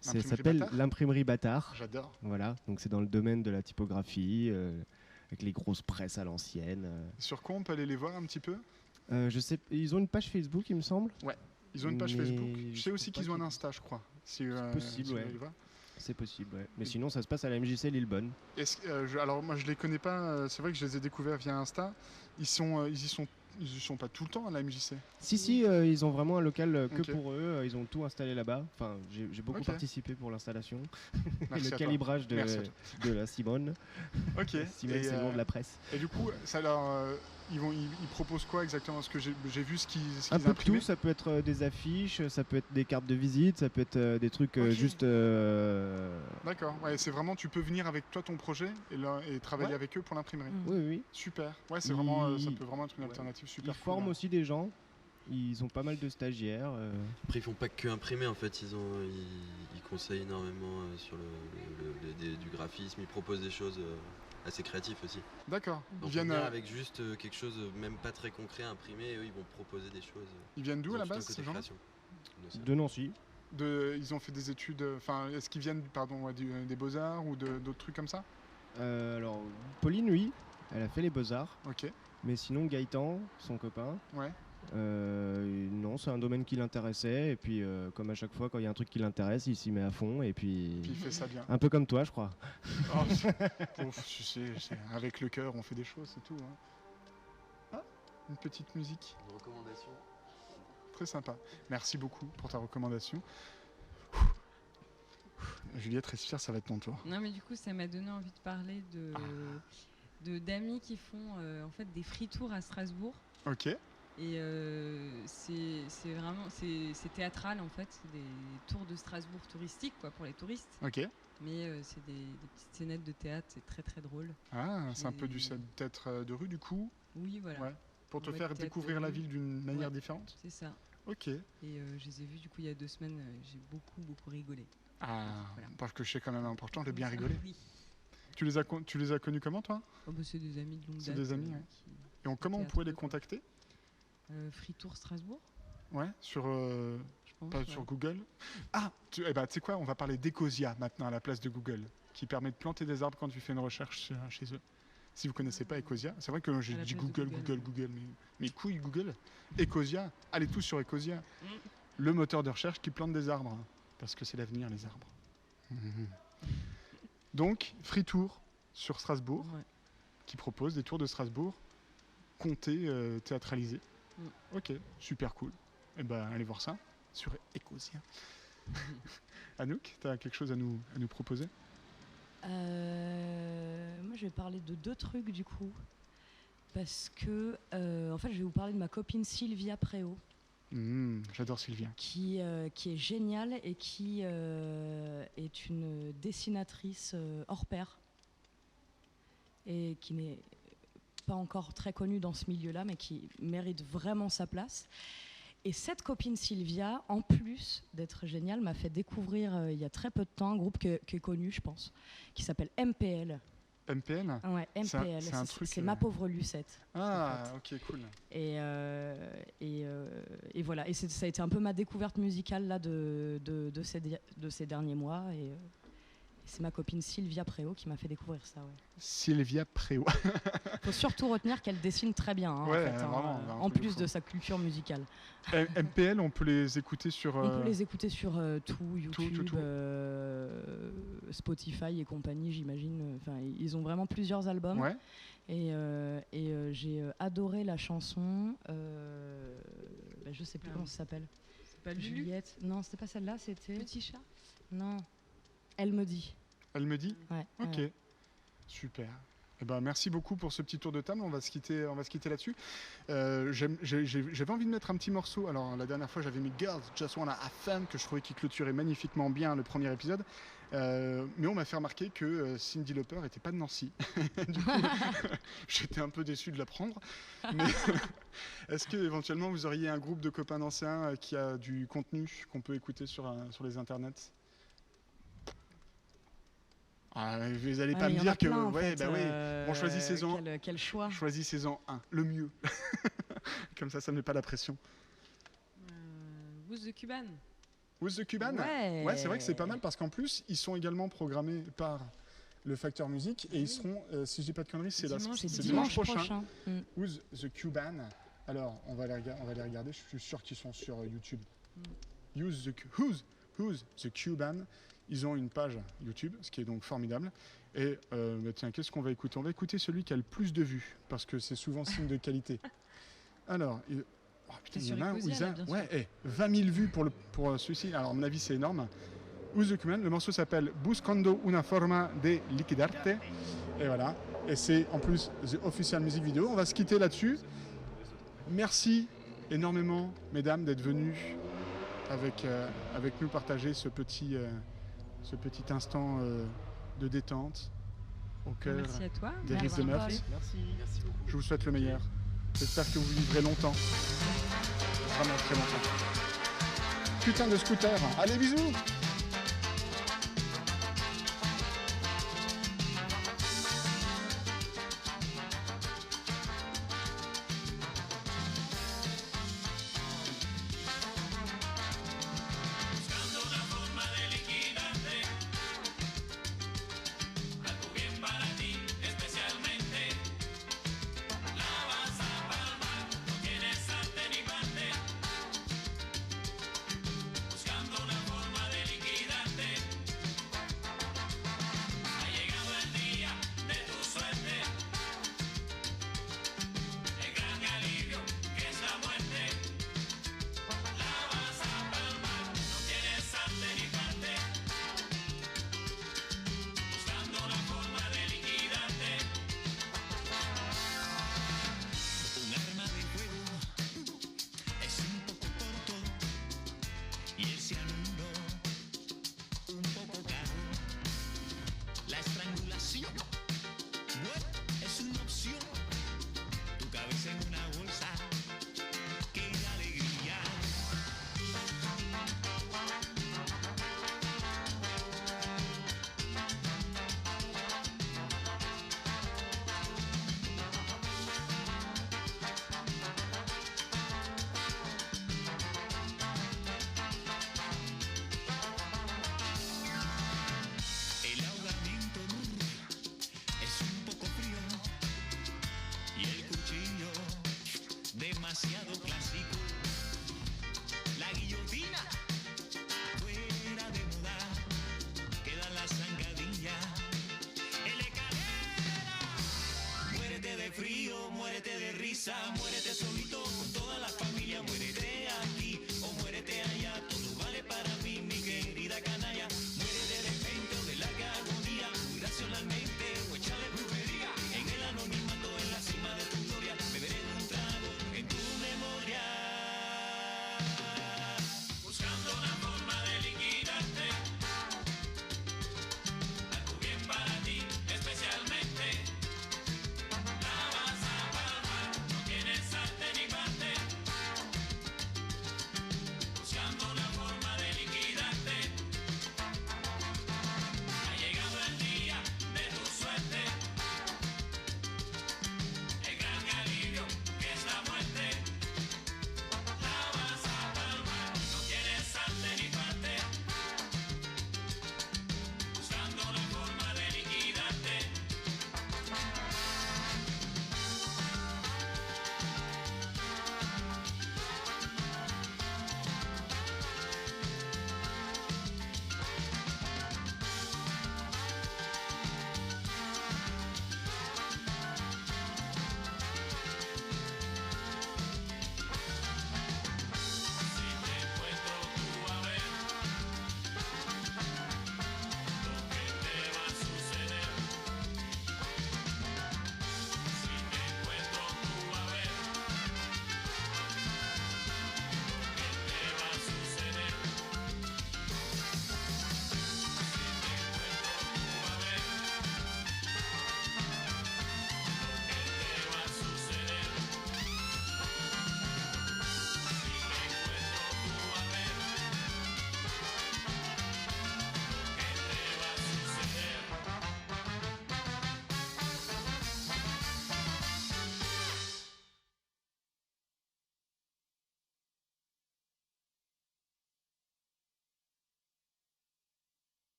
Ça s'appelle l'imprimerie Bâtard. J'adore. Voilà, donc c'est dans le domaine de la typographie, avec les grosses presses à l'ancienne. Sur quoi on peut aller les voir un petit peu? Je sais, ils ont une page Facebook il me semble. Ouais, ils ont une page Facebook. Je sais aussi qu'ils ont un Insta, je crois. C'est possible, ouais. C'est possible, ouais. Mais sinon, ça se passe à la MJC Lillebonne. Alors, moi, je les connais pas. C'est vrai que je les ai découverts via Insta. Ils y sont pas tout le temps à la MJC. Si, ils ont vraiment un local que pour eux. Ils ont tout installé là-bas. Enfin, j'ai beaucoup participé pour l'installation et le calibrage de la Simone. Ok. Simone, c'est le nom de la presse. Et du coup, ça ils proposent quoi exactement? Parce que j'ai vu ce qu'ils un peu imprimaient. tout, ça peut être des affiches, ça peut être des cartes de visite, ça peut être des trucs juste... D'accord, ouais, c'est vraiment, tu peux venir avec toi ton projet et travailler avec eux pour l'imprimerie. Oui. Super, ouais, c'est vraiment, ça peut vraiment être une alternative super. Ils forment aussi des gens, ils ont pas mal de stagiaires. Après ils font pas que imprimer en fait, ils conseillent énormément sur du graphisme, ils proposent des choses... assez créatif aussi. D'accord. Ils viennent avec juste quelque chose même pas très concret à imprimer et eux ils vont proposer des choses. Ils viennent d'où à la base ces gens? De Nancy. Ils ont fait des études, enfin est-ce qu'ils viennent des Beaux-Arts ou d'autres trucs comme ça? Alors Pauline, oui, elle a fait les Beaux-Arts. Ok. Mais sinon Gaëtan, son copain, ouais. Non, c'est un domaine qui l'intéressait et puis comme à chaque fois quand il y a un truc qui l'intéresse, il s'y met à fond et puis il fait ça bien. Un peu comme toi, je crois. Oh, tu sais, avec le cœur, on fait des choses, c'est tout. Hein. Ah, une petite musique. Une recommandation. Très sympa. Merci beaucoup pour ta recommandation. Juliette, respire, ça va être ton tour. Non, mais du coup, ça m'a donné envie de parler d'amis qui font en fait des free tours à Strasbourg. Ok. Et c'est vraiment c'est théâtral en fait, c'est des tours de Strasbourg touristiques quoi pour les touristes. Ok. Mais c'est des petites scénettes de théâtre, c'est très très drôle. Ah, c'est un peu du théâtre de rue du coup. Oui, voilà. Ouais. Pour te faire découvrir la ville d'une manière différente. C'est ça. Ok. Et je les ai vus du coup il y a 2 semaines, j'ai beaucoup rigolé. Ah, voilà. Parce que c'est quand même important de bien rigoler. Oui. Tu les as connus comment toi? C'est des amis de longue date. C'est des amis, ouais. Et comment on pourrait les contacter? Free Tour Strasbourg. Ouais, sur sur Google. Ah, tu sais quoi, on va parler d'Ecosia maintenant à la place de Google, qui permet de planter des arbres quand tu fais une recherche chez eux. Si vous connaissez pas Ecosia, c'est vrai que j'ai dit Google, mais couille Google. Ecosia, allez tous sur Ecosia, le moteur de recherche qui plante des arbres, parce que c'est l'avenir les arbres. Donc Free Tour sur Strasbourg, qui propose des tours de Strasbourg, comptés, théâtralisés. Ok, super cool. Eh ben, allez voir ça sur Ecosia. Anouk, tu as quelque chose à nous proposer? Moi, je vais parler de 2 trucs du coup. Parce que, en fait, je vais vous parler de ma copine Sylvia Préau. J'adore Sylvia. Qui est géniale et qui est une dessinatrice hors pair. Et qui n'est pas encore très connue dans ce milieu-là, mais qui mérite vraiment sa place. Et cette copine Sylvia, en plus d'être géniale, m'a fait découvrir il y a très peu de temps un groupe qui est connu, je pense, qui s'appelle MPL. MPL? Ouais, MPL. C'est Ma Pauvre Lucette. Ah, ok, cool. Et voilà. Et ça a été un peu ma découverte musicale là, de ces derniers mois. Et c'est ma copine Sylvia Préau qui m'a fait découvrir ça. Ouais. Sylvia Préau. Faut surtout retenir qu'elle dessine très bien, ouais, en fait, vraiment, en plus de sa culture musicale. MPL, on peut les écouter sur... On peut les écouter sur tout, YouTube, tout. Spotify et compagnie, j'imagine. Enfin, ils ont vraiment plusieurs albums. Ouais. Et j'ai adoré la chanson. Je sais plus comment ça s'appelle. C'est pas Juliette. Non, c'était pas celle-là, c'était... Petit chat. Non. Elle me dit. Elle me dit? Ouais. Ok. Ouais. Super. Eh ben, merci beaucoup pour ce petit tour de table. On va se quitter là-dessus. J'avais envie de mettre un petit morceau. Alors, la dernière fois, j'avais mis Girls Just Wanna Have Fun, que je trouvais qu'il clôturait magnifiquement bien le premier épisode. Mais on m'a fait remarquer que Cyndi Lauper n'était pas de Nancy. Du coup, j'étais un peu déçu de l'apprendre. Mais est-ce que éventuellement vous auriez un groupe de copains d'anciens qui a du contenu qu'on peut écouter sur les internets? Vous n'allez pas me dire que... Ouais, bah oui. On choisit saison... Quel choix. Choisis saison 1, le mieux. Comme ça ne met pas la pression. Who's the Cuban? Who's the Cuban? Ouais, c'est vrai que c'est pas mal parce qu'en plus, ils sont également programmés par le Facteur Musique et ils seront, si je dis pas de conneries, c'est dimanche prochain. Who's the Cuban? Alors, on va les regarder, je suis sûr qu'ils sont sur YouTube. Who's the Cuban? Ils ont une page YouTube, ce qui est donc formidable. Et tiens, qu'est-ce qu'on va écouter? On va écouter celui qui a le plus de vues, parce que c'est souvent signe de qualité. Alors, il y en a un où ils ont 20 000 vues pour celui-ci. Alors, à mon avis, c'est énorme. Who's the Cuban? Le morceau s'appelle Buscando una forma de liquidarte. Et voilà. Et c'est en plus The Official Music Video. On va se quitter là-dessus. Merci énormément, mesdames, d'être venues avec nous partager ce petit instant de détente au cœur des Rives de Meurthe. Merci beaucoup. Je vous souhaite le meilleur. J'espère que vous vivrez longtemps. Vraiment très longtemps. Putain de scooter. Allez, bisous. demasiado